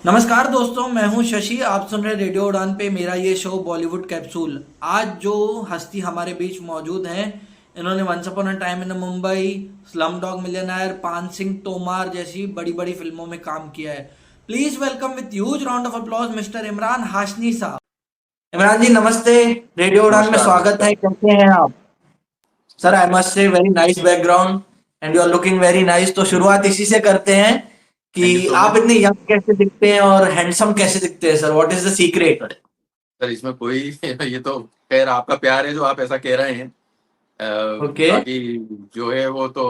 नमस्कार दोस्तों, मैं हूं शशि। आप सुन रहे रेडियो उड़ान पे मेरा ये शो बॉलीवुड कैप्सूल। आज जो हस्ती हमारे बीच मौजूद हैं, इन्होंने once upon a time in Mumbai, slumdog millionaire, Paan Singh तोमार जैसी बड़ी बड़ी फिल्मों में काम किया है। Please welcome with huge round of applause mister Imran Hashni साहब। इमरान जी नमस्ते। रेडियो उड़ान में नमस्कार, स्वागत है। नमस्कार। कैसे हैं आप? Sir I must say very nice background and you are looking very nice. तो शुरुआत इसी से करते हैं कि थैंक यू सो आप मच। इतने यंग कैसे दिखते हैं और हैंडसम कैसे दिखते हैं sir? What is the secret? Sir इसमें कोई ये तो खैर आपका प्यार है जो आप ऐसा कह रहे हैं। ओके। बाकी जो है वो तो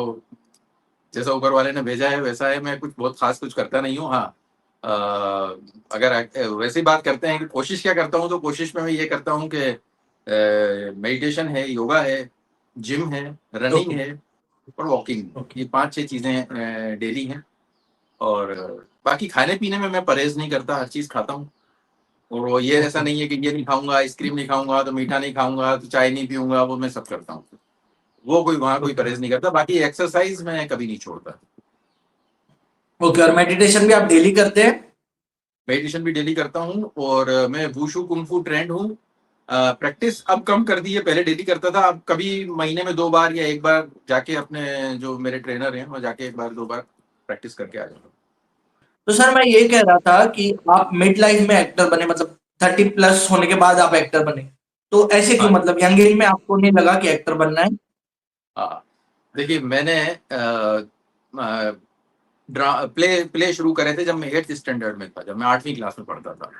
जैसा ऊपर वाले ने भेजा है वैसा है। मैं कुछ बहुत खास कुछ करता नहीं हूँ। हाँ, अ, अगर वैसी बात करते हैं कि कोशिश क्या करता हूँ, तो कोशिश में मैं ये करता हूँ कि मेडिटेशन है, योगा है, जिम है, रनिंग ओके। है और वॉकिंग। ओके। ये 5-6 चीज़ें डेली हैं। और बाकी खाने-पीने में मैं परहेज़ नहीं करता, हर चीज़ खाता हूँ। और वो ये ऐसा ओके। नहीं है कि ये नहीं खाऊँगा, आइसक्रीम नहीं खाऊँगा, तो मीठा नहीं खाऊँगा, तो चाय नहीं पीऊँगा, वो मैं सब करता हूँ। वो कोई वहाँ कोई ओके। परहेज़ नहीं करता, बाकी एक्सरसाइज़ मैं कभी नहीं छोड़ता। ओके, और मेडिटेशन भी आप डेली करते हैं? मेडिटेशन भी डेली करता हूँ और मैं वुशु कुंग-फू ट्रेंड हूँ। प्रैक्टिस अब कम कर दी है, पहले डेली करता था, अब कभी महीने में 2 बार या 1 बार जाके अपने जो मेरे ट्रेनर हैं, वहाँ जाके 1 बार 2 बार प्रैक्टिस करके आ जाता हूँ। तो सर मैं ये कह रहा था कि आप मिड लाइफ में एक्टर बने, मतलब 30+ होने के बाद आप एक्टर बने। तो ऐसे क्यों? हाँ, मतलब यंग एज में आपको नहीं लगा कि एक्टर बनना है? हाँ। देखिए मैंने अ, प्ले शुरू करे थे जब मैं 8th स्टैंडर्ड में था, जब मैं 8वीं क्लास में पढ़ता था।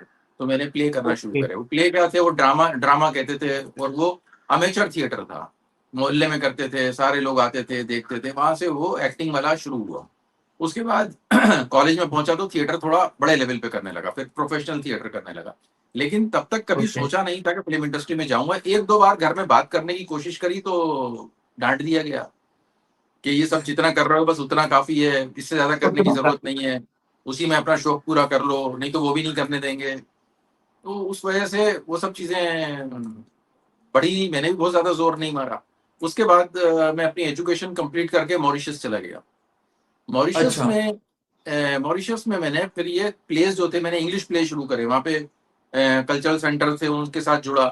तो मैंने प्ले करना शुरू ओके। करे। वो प्ले क्या थे, वो ड्रामा ड्रामा कहते थे और वो अमेचर थिएटर था। मोहल्ले में करते थे, सारे लोग आते थे, देखते थे। वहाँ से वो एक्टिंग वाला शुरू हुआ। उसके बाद कॉलेज में पहुँचा तो थिएटर थोड़ा बड़े लेवल पे करने लगा, फिर प्रोफेशनल थिएटर करने लगा। लेकिन तब तक कभी ओके। सोचा नहीं था कि फ़िल्म इंडस्ट्री में जाऊँगा। 1-2 बार घर में बात करने की कोशिश करी तो डाँट दिया गया। कि ये सब जितना कर रहे हो बस उतना काफ़ी है, इससे ज़्यादा करने की ज़रूरत नहीं है, उसी में अपना शौक पूरा कर लो, नहीं तो वो भी नहीं करने देंगे। तो उस वजह से वो सब चीज़ें बड़ी मैंने भी बहुत ज़्यादा ज़ोर नहीं मारा। उसके बाद मैं अपनी एजुकेशन कंप्लीट करके मॉरिशस चला गया। मॉरिशस अच्छा। में मॉरिशस में मैंने फिर ये प्लेज़ जो थे मैंने इंग्लिश प्ले शुरू करे, वहाँ पे कल्चरल सेंटर थे उनके साथ जुड़ा।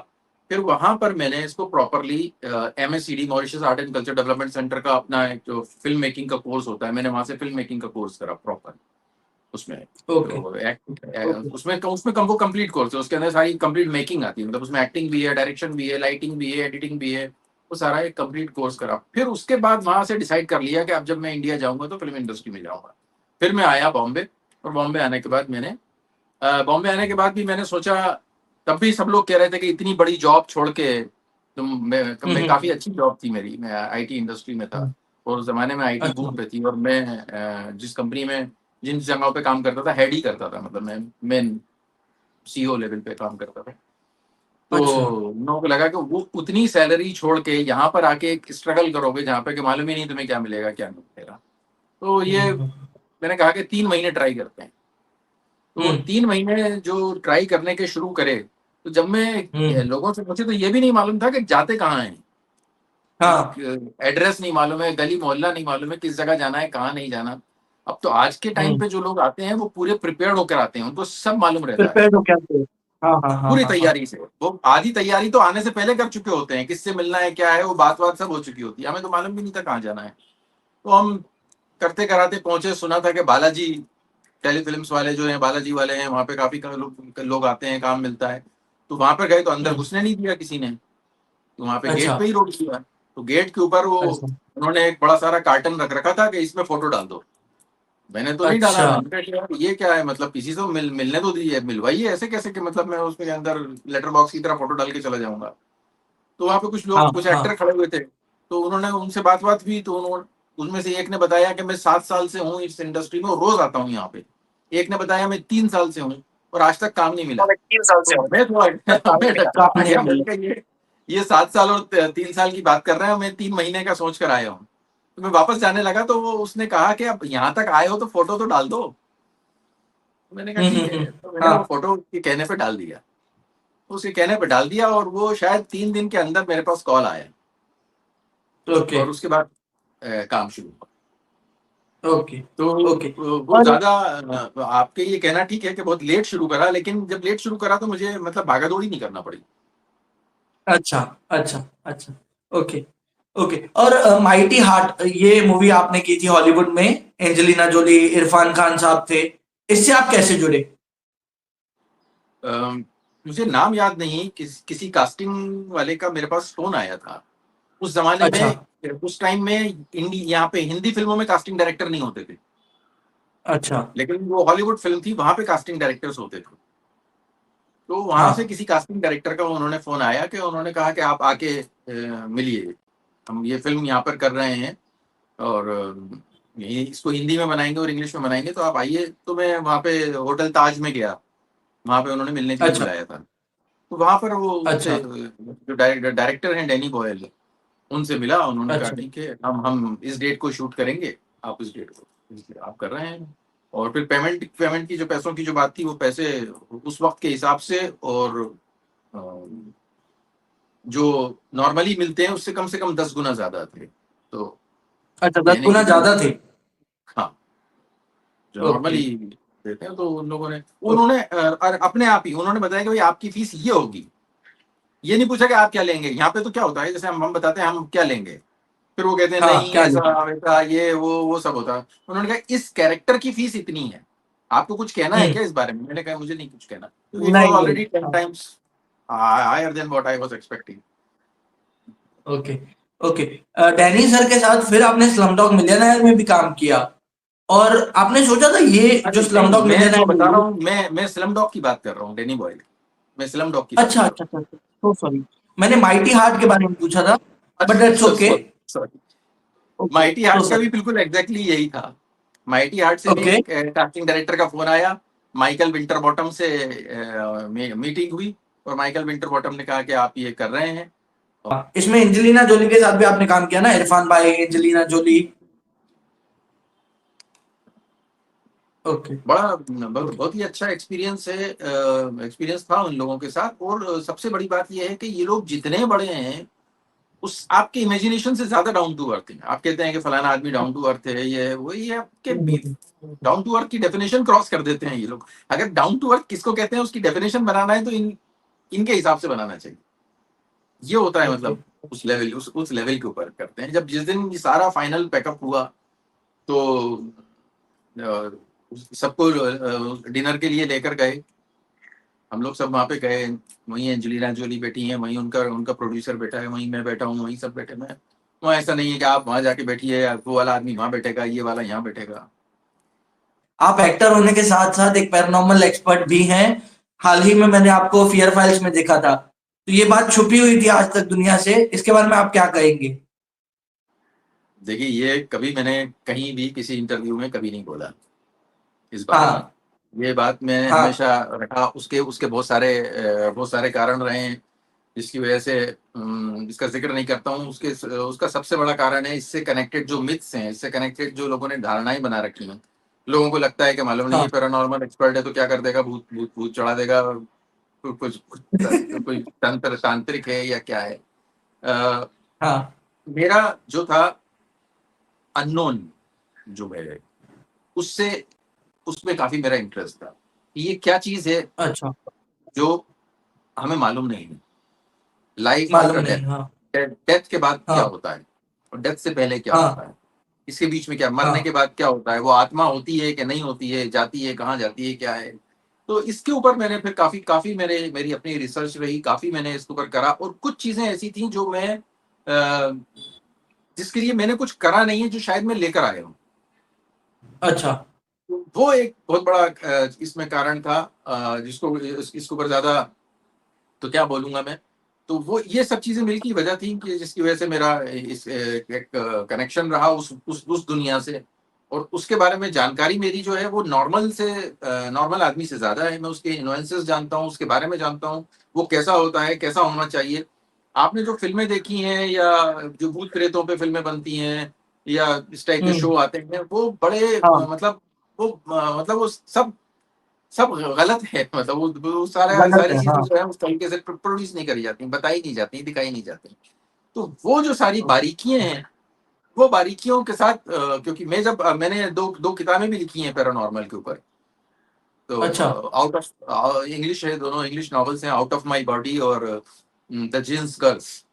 फिर वहाँ पर मैंने इसको properly MSCD Mauritius art and culture development centre का अपना एक जो फ़िल्म मेकिंग का कोर्स होता है, मैंने वहाँ से फ़िल्म मेकिंग का कोर्स करा प्रॉपर। उसमें ओके। जो ओके। उसमें कम वो कंप्लीट कोर्स है, उसके अंदर सारी कंप्लीट मेकिंग आती है, मतलब उसमें एक्टिंग भी है, डायरेक्शन भी है, लाइटिंग भी है, एडिटिंग भी है, वो सारा एक कंप्लीट कोर्स करा। फिर उसके बाद वहाँ से डिसाइड कर लिया कि अब जब मैं इंडिया जाऊँगा तो फ़िल्म इंडस्ट्री में जाऊँगा। फिर मैं आया बॉम्बे और बॉम्बे आने के बाद बॉम्बे आने के बाद भी मैंने सोचा, तब भी सब लोग कह रहे थे कि इतनी बड़ी जॉब छोड़ के हुँ, मैं हुँ, काफ़ी अच्छी जॉब थी मेरी, मैं आईटी इंडस्ट्री में था हुँ। और उस ज़माने में आईटी अच्छा। बूम पे थी और मैं जिस कंपनी में जिन जगहों पे काम करता था, हेड ही करता था, मतलब मैं मेन सीईओ लेवल पे काम करता था। तो अच्छा। उन लोगों को लगा कि वो उतनी सैलरी छोड़ के यहाँ पर आके एक स्ट्रगल करोगे जहाँ पे कि मालूम ही नहीं तुम्हें क्या मिलेगा, क्या नहीं मिलेगा। तो हुँ, ये हुँ, मैंने कहा कि 3 महीने ट्राई करते हैं। तो हुँ, वो 3 महीने जो ट्राई करने के शुरू करे, तो जब मैं हुँ। लोगों से पूछे तो ये भी नहीं मालूम था कि जाते कहाँ हैं। हाँ, एक एड्रेस नहीं मालूम है, गली मोहल्ला नहीं मालूम है, किस जगह जाना है, कहाँ नहीं जाना। अब तो आज के टाइम हुँ। पे जो लोग आते हैं वो पूरे प्रिपेयर्ड होकर आते हैं, उनको सब मालूम रहता है, प्रिपेयर्ड हो क्या थे? हाँ, हाँ, हाँ, पूरी हाँ, हाँ। तैयारी से। वो आधी तैयारी तो आने से पहले कर चुके होते हैं, किससे मिलना है, क्या है, वो बात-वात सब हो चुकी होती है। हमें तो मालूम भी नहीं था कहाँ जाना है। तो हम करते-कराते पहुँचे, सुना था कि बालाजी टेलीफ़िल्म्स वाले जो हैं, बालाजी वाले हैं, वहाँ पे काफ़ी क लोग आते हैं, काम मिलता है। तो वहाँ पे गए तो अंदर हुँ। घुसने नहीं दिया किसी ने। तो वहाँ पे अच्छा। गेट पे ही रोक दिया। तो गेट के ऊपर वो अच्छा। उन्होंने एक बड़ा सारा कार्टन रख रखा था कि इसमें फ़ोटो डाल दो। मैंने तो नहीं डाला, अच्छा। मैंने कहा कि यार ये क्या है, मतलब किसी से मिलने तो दीजिए, मिलवाइए, ऐसे कैसे कि मतलब मैं उसके अंदर लेटर बॉक्स की तरह फ़ोटो डाल के चला जाऊँगा। तो वहाँ पे कुछ हाँ, लोग, कुछ हाँ। एक्टर खड़े हुए थे। तो उन्होंने उनसे बात-वात हुई तो उनमें से एक ने बताया कि मैं 7 साल से हूँ इस इंडस्ट्री में और रोज़ आता हूँ यहाँ पे। एक ने बताया मैं 3 साल से हूँ और आज तक काम नहीं मिला। और 3 साल तो से हो मैं थोड़ा तक काम मैं नहीं मिला। काम डगमगा नहीं गया, मिला। मैंने कहा ये 7 साल और 3 साल की बात कर रहे हैं, मैं 3 महीने का सोच कर आया हूँ। तो मैं वापस जाने लगा तो वो उसने कहा कि अब यहाँ तक आए हो तो फ़ोटो तो डाल दो। तो मैंने कहा हुँ, हुँ, ठीक हुँ। है, तो मैंने वो हाँ। फ़ोटो उसके कहने पे डाल दिया। उसके कहने पे डाल दिया और वो शायद 3 दिन के अंदर मेरे पास कॉल आया ओके। और उसके बाद काम शुरू हुआ। ओके तो ओके। वो और ज्यादा आपके ये कहना ठीक है कि बहुत लेट शुरू करा, लेकिन जब लेट शुरू करा तो मुझे मतलब भागा दौड़ी नहीं करना पड़ी। अच्छा अच्छा अच्छा। Okay okay. और माइटी हार्ट ये मूवी आपने की थी हॉलीवुड में, एंजेलिना जोली, इरफान खान साहब थे, इससे आप कैसे जुड़े? अम, मुझे नाम याद नहीं, किसी कास्टिंग वाले का मेरे पास फोन आया था। उस जमाने अच्छा में, उस टाइम में यहाँ पे हिंदी फिल्मों में कास्टिंग डायरेक्टर नहीं होते थे, अच्छा। लेकिन वो हॉलीवुड फिल्म थी, वहां पे कास्टिंग डायरेक्टर्स होते थे। तो वहां से हाँ किसी कास्टिंग डायरेक्टर का उन्होंने फोन आया कि उन्होंने कहा कि आप आके मिलिए, हम ये फिल्म यहाँ पर कर रहे हैं और ये इसको हिंदी में बनाएंगे और इंग्लिश में बनाएंगे, तो आप आइए। तो मैं वहाँ पे होटल ताज में गया, वहाँ पे उन्होंने मिलने के लिए अच्छा बुलाया था। तो वहाँ पर वो अच्छा उनसे जो डायरेक्टर हैं डैनी बॉयल, उनसे मिला। उन्होंने कहा अच्छा ठीक है, हम इस डेट को शूट करेंगे, आप इस डेट को आप कर रहे हैं। और फिर पेमेंट पेमेंट की जो पैसों की जो बात थी, वो पैसे उस वक्त के हिसाब से और अ, जो नॉर्मली मिलते हैं उससे कम 10 गुना ज्यादा थे। तो अच्छा, 10 कहने गुना की बात, ज्यादा थे। हाँ, जो ओके नॉर्मली देते हैं, तो उन लोगों ने ओके। उन्होंने अपने आप ही उन्होंने बताया कि भाई आपकी फीस ये होगी। ये नहीं पूछा कि आप क्या लेंगे। यहाँ पे तो क्या होता है, जैसे हम बताते हैं हम क्या लेंगे, फिर वो कहते हैं हाँ, नहीं क्या ऐसा लेंगे? वैसा ये वो सब होता है। उन्होंने कहा इस कैरेक्टर की फीस इतनी है, आपको कुछ कहना है हम्म। क्या इस बारे में। मैंने कहा मुझे नहीं कुछ कहना, तो इट वाज नहीं नहीं। ऑलरेडी 10 हाँ। Times higher than what I was expecting. Okay okay. Danny sir के साथ फिर आपने स्लम डॉग मिलियनेयर में भी काम किया, और आपने सोचा था ये जो अरे स्लम नहीं, डॉग मैं जो मिलियनेयर बता रहा मूवी। हूँ, मैं स्लम डॉग की बात कर रहा हूँ, डेनी बॉयल, मैं स्लम डॉग की बात अच्छा कर रहा अच्छा अच्छा, तो सॉरी, मैंने माइटी हार्ट के बारे में पूछा था, हूँ। बट दैट्स अच्छा ओके। सॉरी। ओके, माइटी तो हार्ट का भी सॉरी। बिल्कुल एग्जैक्टली यही था। माइटी हार्ट से भी ओके। कास्टिंग डायरेक्टर का फोन आया, माइकल विंटर बॉटम से मीटिंग हुई, और माइकल विंटर बॉटम ने कहा कि आप ये कर रहे हैं। इसमें एंजेलिना जोली के साथ भी आपने काम किया ना, इरफान भाई, एंजेलिना जोली। ओके बड़ा बहुत ओके। बहुत ही अच्छा एक्सपीरियंस है, एक्सपीरियंस था उन लोगों के साथ। और सबसे बड़ी बात यह है कि ये लोग जितने बड़े हैं, उस आपके इमेजिनेशन से ज्यादा डाउन टू अर्थ है। आप कहते हैं कि फलाना आदमी डाउन टू अर्थ है, ये है वो, ये आपके हम्म, डाउन टू अर्थ की डेफिनेशन क्रॉस कर देते हैं ये लोग। अगर डाउन टू अर्थ किसको कहते हैं उसकी डेफिनेशन बनाना है, तो इनके हिसाब से बनाना चाहिए। ये होता है ओके। मतलब उस लेवल के ऊपर करते हैं। जब जिस दिन ये सारा फाइनल पैकअप हुआ, तो सबको डिनर के लिए लेकर गए। हम लोग सब वहां पे गए, वहीं एंजेलिना जोली बैठी है, वहीं उनका उनका प्रोड्यूसर बैठा है, वहीं मैं बैठा हूँ, वहीं सब बैठे। मैं वहाँ ऐसा नहीं है कि आप वहां जाके बैठिए, वो वाला आदमी वहां बैठेगा, ये वाला यहाँ बैठेगा। आप एक्टर होने के साथ साथ एक पैरानॉर्मल एक्सपर्ट भी हैं। हाल ही में मैंने आपको फियर फाइल्स में देखा था, तो ये बात छुपी हुई थी आज तक दुनिया से, इसके बारे में आप क्या कहेंगे? देखिए, ये कभी मैंने कहीं भी किसी इंटरव्यू में कभी नहीं बोला इस बारे में। हाँ ये बात मैं हाँ हमेशा रखा, उसके उसके बहुत सारे कारण रहे हैं, जिसकी वजह से इसका जिक्र नहीं करता हूँ। उसका सबसे बड़ा कारण है, इससे कनेक्टेड जो मिथ्स हैं, इससे कनेक्टेड जो लोगों ने धारणाएं बना रखी हैं। लोगों को लगता है कि मालूम नहीं हाँ है, पैरानॉर्मल एक्सपर्ट है तो क्या कर देगा, भूत भूत भूत चढ़ा देगा, कोई तंत्र तांत्रिक है या क्या है। अ, हाँ। मेरा जो था अननोन जो है, उससे उसमें काफी मेरा इंटरेस्ट था। ये क्या चीज है अच्छा। जो हमें मालूम नहीं है। लाइफ मालूम आफ्टर डेथ, नहीं। हाँ डेथ के बाद क्या हाँ होता है, और डेथ से पहले क्या हाँ होता है, इसके बीच में क्या, मरने के हाँ। बाद क्या होता है, वो आत्मा होती है कि नहीं होती है, जाती है कहाँ जाती है, क्या है। तो इसके ऊपर मैंने फिर काफी काफी मेरी अपनी रिसर्च रही, काफी मैंने इसके ऊपर करा। और कुछ चीजें ऐसी थी जो मैं जिसके लिए मैंने कुछ करा नहीं है, जो शायद मैं लेकर आया हूँ। अच्छा तो वो एक बहुत बड़ा इसमें कारण था, जिसको इसके ऊपर ज्यादा तो क्या बोलूंगा मैं। तो वो ये सब चीजें मिलकी वजह थी कि जिसकी वजह से मेरा इस एक कनेक्शन रहा उस दुनिया से। और उसके बारे में जानकारी मेरी जो है वो नॉर्मल आदमी से ज्यादा है। मैं उसके इन्फ्लुएंसेस जानता हूँ, उसके बारे में जानता हूँ, वो कैसा होता है, कैसा होना चाहिए। आपने जो फिल्में देखी हैं, या जो भूत प्रेतों पे फिल्में बनती हैं, या इस टाइप के हम्म। शो आते हैं, वो बड़े हाँ, मतलब मतलब वो सब सब गलत है। मतलब वो गलत सारी है। चीजें हाँ जो है उस तरीके से प्रोड्यूस नहीं करी जाती, बताई नहीं जाती, दिखाई नहीं जाती। तो वो जो सारी बारीकियां हैं, वो बारीकियों के साथ क्योंकि मैंने दो दो किताबें भी लिखी हैं पैरानॉर्मल के ऊपर। तो अच्छा। आउट ऑफ इंग्लिश है, दोनों इंग्लिश नॉवेल्स हैं, आउट ऑफ माय बॉडी और द जिन्स गर्ल्स।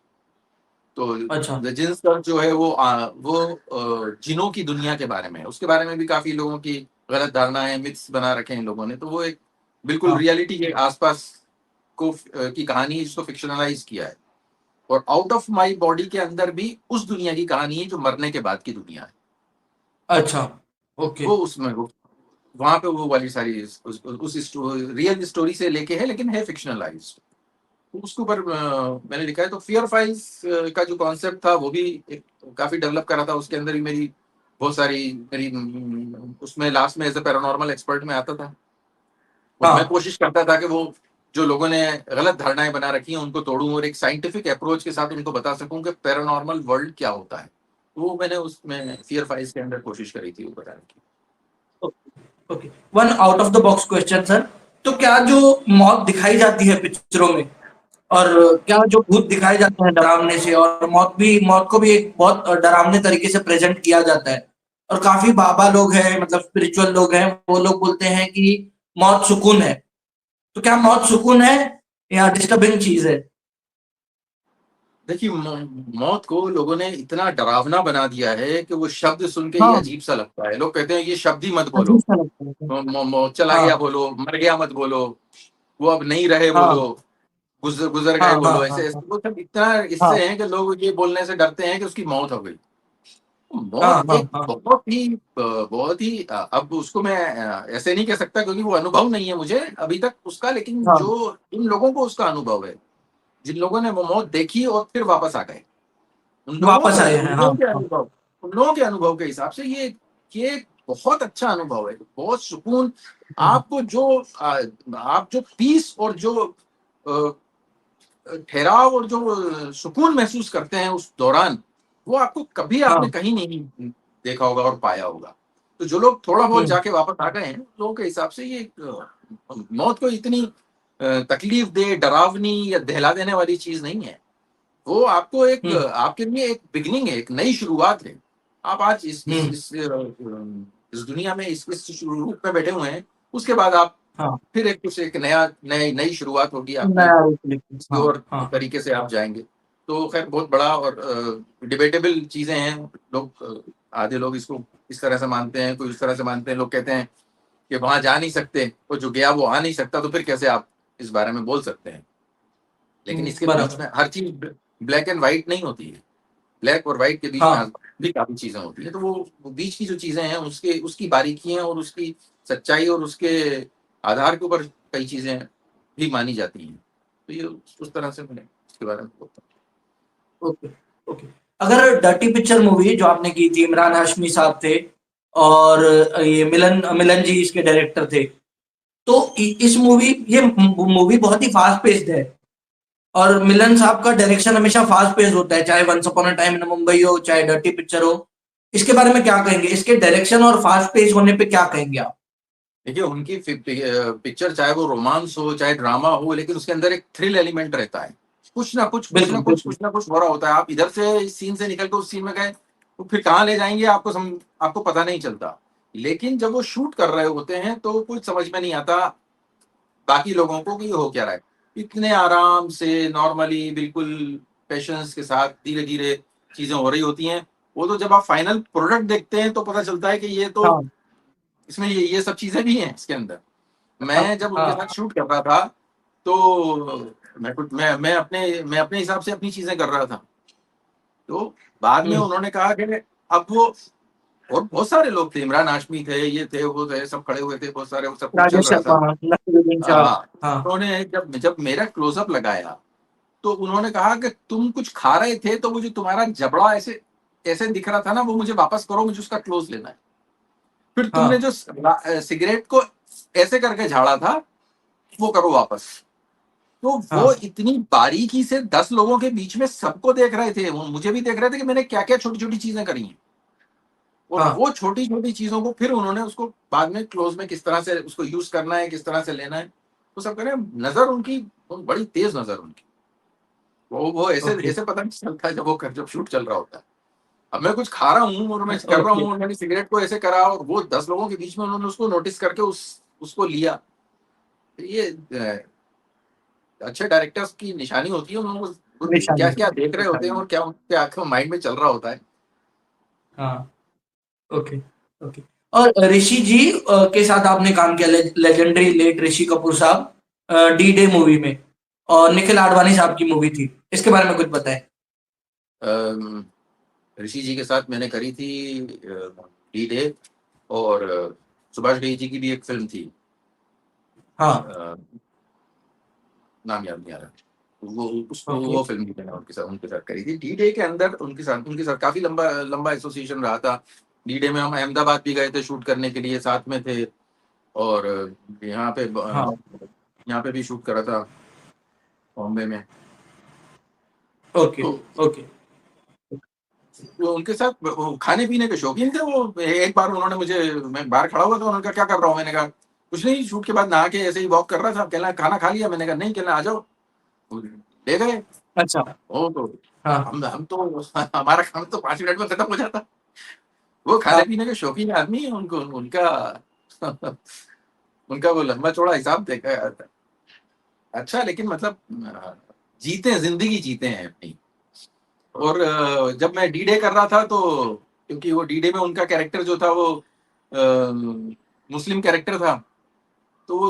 तो अच्छा। द जिन्स गर्ल्स जो है वो जिनों की दुनिया के बारे में है। उसके बारे में भी काफी लोगों की गलत धारणा है, मिथ्स बना रखे हैं इन लोगों ने। तो वो एक बिल्कुल हाँ। रियलिटी के आसपास की कहानी है जिसको फिक्शनलाइज किया है। और आउट ऑफ माय बॉडी के अंदर भी उस दुनिया की कहानी है जो मरने के बाद की दुनिया है। अच्छा। ओके। वो उसमें वो वहां पे वो वाली सारी उस रियल स्टोरी से लेके है, लेकिन है फिक्शनलाइज्ड। तो उसके ऊपर मैंने लिखा है। तो फियर फाइल्स का जो कॉन्सेप्ट था वो भी एक काफी डेवलप करा था। उसके अंदर भी बहुत सारी मेरी उसमें लास्ट में एज ए पैरानॉर्मल एक्सपर्ट में आता था। और मैं हाँ। कोशिश करता था कि वो जो लोगों ने गलत धारणाएं बना रखी हैं उनको तोड़ूं और एक साइंटिफिक अप्रोच के साथ उनको बता सकूं कि पैरानॉर्मल वर्ल्ड क्या होता है। तो वो मैंने उसमें फियर फाइल्स के अंदर कोशिश करी थी वो बताने की। Okay. One out of the box question sir. तो क्या जो मौत दिखाई जाती है पिक्चरों में, और क्या जो भूत दिखाए जाते हैं डरावने से, और मौत को भी एक बहुत डरावने तरीके से प्रेजेंट किया जाता है, और काफी बाबा लोग हैं, मतलब स्पिरिचुअल लोग हैं, वो लोग बोलते हैं कि मौत सुकून है। तो क्या मौत सुकून है या डिस्टर्बिंग चीज है? देखिए मौत को लोगों ने इतना डरावना बना दिया है कि वो शब्द सुन के ही हाँ। अजीब सा लगता है। लोग कहते हैं ये शब्द ही मत बोलो। अजीब सा लगता है। चला गया हाँ। बोलो, मर गया मत बोलो, वो अब नहीं रहे हाँ। बोलो, गुजर गुजर हाँ। गए हाँ। बोलो। हाँ। ऐसे ऐसे हाँ। वो सब इतना हाँ। इससे हैं कि लोग ये बोलने से डरते हैं कि उसकी मौत हो गई। हाँ। मौत हाँ। एक हाँ। बहुत ही अब उसको मैं ऐसे नहीं कह सकता क्योंकि वो अनुभव नहीं है मुझे अभी तक उसका। लेकिन हाँ। जो इन लोगों को उसका अनुभव है, जिन लोगों ने वो मौत देखी और फिर वापस आ गए, वापस आए हैं। हाँ। हाँ। उन लोगों के अनुभव के हिसाब से ये एक बहुत अच्छा अनुभव है, बहुत सुकून। हम्म। आपको जो आप जो पीस और जो अ, ठहराव और जो सुकून महसूस करते हैं उस दौरान, वो आपको कभी आपने हाँ। कहीं नहीं देखा होगा और पाया होगा। तो जो लोग थोड़ा बहुत हम्म। जाके वापस आ गए हैं, लोगों के हिसाब से ये मौत को इतनी तकलीफ दे, डरावनी या दहला देने वाली चीज नहीं है। वो आपको हम्म। आपके लिए एक बिगिनिंग है, एक नई शुरुआत है। आप आज हम्म। इस दुनिया में इस रूप में बैठे हुए हैं। उसके बाद आप हाँ। फिर एक नया नई शुरुआत होगी आपकी, नया रूप लेके। किसी हाँ। और हाँ। तरीके से आप जाएंगे। तो खैर बहुत बड़ा और डिबेटेबल चीजें हैं। लोग आधे लोग इसको इस तरह से मानते हैं, कोई इस तरह से मानते हैं। लोग कहते हैं कि वहां जा नहीं सकते, और जो गया वो आ नहीं सकता, तो फिर कैसे आप इस बारे में बोल सकते हैं। लेकिन इसके बीच बराबर। में हर चीज ब्लैक एंड व्हाइट नहीं होती है। ब्लैक और व्हाइट के बीच में हाँ। भी काफी चीजें होती है। तो वो बीच की जो चीजें हैं उसके उसकी बारीकियां और उसकी सच्चाई और उसके आधार के ऊपर कई चीजें भी मानी जाती हैं। तो ये उस तरह से मैंने इसके बारे में बोलता ओके। ओके। अगर डर्टी पिक्चर मूवी जो आपने की थी, इमरान हाशमी साहब थे, और ये मिलन मिलन जी इसके डायरेक्टर थे, तो इस मूवी ये मूवी बहुत ही फास्ट पेस्ड है, और मिलन साहब का डायरेक्शन हमेशा फास्ट पेस्ड होता है, चाहे once upon a time in Mumbai हो, चाहे डर्टी पिक्चर हो। इसके बारे में क्या कहेंगे, इसके डायरेक्शन और फास्ट पेस होने पे क्या कहेंगे आप? देखिए उनकी पिक्चर चाहे वो रोमांस हो चाहे ड्रामा हो, लेकिन उसके अंदर एक थ्रिल एलिमेंट रहता है। कुछ ना कुछ कुछ ना बिल्कुल, कुछ बिल्कुल। कुछ ना कुछ हो रहा होता है। आप इधर से इस सीन से निकल के उस सीन में गए तो फिर कहाँ ले जाएंगे आपको पता नहीं चलता। लेकिन जब वो शूट कर रहे होते हैं तो कुछ समझ में नहीं आता बाकी लोगों को कि ये हो क्या रहा है। इतने आराम से नॉर्मली बिल्कुल पेशेंस के साथ धीरे धीरे चीजें हो रही होती हैं। वो तो जब आप फाइनल प्रोडक्ट देखते हैं तो पता चलता है कि ये तो हाँ। इसमें ये सब चीजें भी हैं इसके अंदर। हाँ। मैं जब उनके हाँ। साथ शूट कर रहा था तो मैं अपने हिसाब से अपनी चीजें कर रहा था। तो बाद में हम्म। उन्होंने कहा कि अब वो और बहुत सारे लोग थे, इमरान हाशमी थे, ये थे वो थे, सब खड़े हुए थे बहुत सारे, वो सब कुछ चल राजेश रहा शर्मा, था। नसीरुद्दीन शाह। हाँ। हाँ। उन्होंने जब जब मेरा क्लोजअप लगाया तो उन्होंने कहा कि तुम कुछ खा रहे थे तो वो जो तुम्हारा जबड़ा ऐसे ऐसे दिख रहा था ना, वो मुझे वापस करो, मुझे उसका क्लोज लेना है। फिर तुमने हाँ। जो सिगरेट को ऐसे करके झाड़ा था वो करो वापस। तो वो हाँ। इतनी बारीकी से 10 लोगों के बीच में सबको देख रहे थे, वो मुझे भी देख रहे थे कि मैंने क्या क्या छोटी छोटी चीजें करी हैं। और हाँ। वो छोटी छोटी चीजों को फिर उन्होंने उसको बाद में क्लोज में किस तरह से उसको यूज करना है, किस तरह से लेना है, वो सब करें। नजर उनकी बड़ी तेज नजर उनकी। वो ऐसे ओके। ऐसे पता नहीं चलता जब शूट चल रहा होता है। अब मैं कुछ खा रहा हूँ और मैं कर रहा ओके। हूँ और मैंने सिगरेट को ऐसे करा और वो 10 लोगों के बीच में उन्होंने उसको नोटिस करके उसको लिया। ये अच्छे डायरेक्टर्स की निशानी होती है, उनको निशानी क्या-क्या होती है, देख रहे होते हैं निशानी। और क्या उनके आँखों माइंड में चल रहा होता है। हाँ, ओके, ओके। और ऋषि जी के साथ आपने काम किया, लेजेंडरी लेट ऋषि कपूर साहब, डी डे मूवी में, और निखिल आडवाणी साहब की मूवी थी। इसके बारे में कुछ बताएं। अम, ऋषि जी के साथ मैंने करी थी डी डे, और सुभाष घई जी की भी एक फ़िल्म थी। हाँ। अ, नाम याद नहीं आ रहा। वो ओके। वो फ़िल्म भी मैंने उनके साथ करी थी। डी डे के अंदर उनके साथ काफ़ी लंबा लंबा एसोसिएशन रहा था। डी डे में हम अहमदाबाद भी गए थे शूट करने के लिए, साथ में थे, और यहाँ पे हाँ। यहाँ पे भी शूट करा था बॉम्बे में। ओके, तो ओके। वो उनके साथ वो खाने-पीने के शौकीन थे वो। एक बार उन्होंने मैं बाहर खड़ा हुआ था, उन्होंने कहा, "क्या कर रहा हूँ?" मैंने कहा, "कुछ नहीं, शूट के बाद नहा के ऐसे ही वॉक कर रहा था।" कहना, "खाना खा लिया?" मैंने कहा, "नहीं।" कहना, "आ जाओ।" ले गए। अच्छा। वो तो हाँ, हम तो हमारा काम तो 5 मिनट में खत्म हो जाता। वो हाँ। खाने-पीने के शौकीन आदमी हैं, उनको उनका उनका वो लंबा-चौड़ा हिसाब देखा है। अच्छा, लेकिन मतलब जीते हैं, ज़िंदगी जीते हैं अपनी। और जब मैं डी डे कर रहा था, तो क्योंकि वो डी डे में उनका कैरेक्टर जो था वो मुस्लिम कैरेक्टर था, तो वो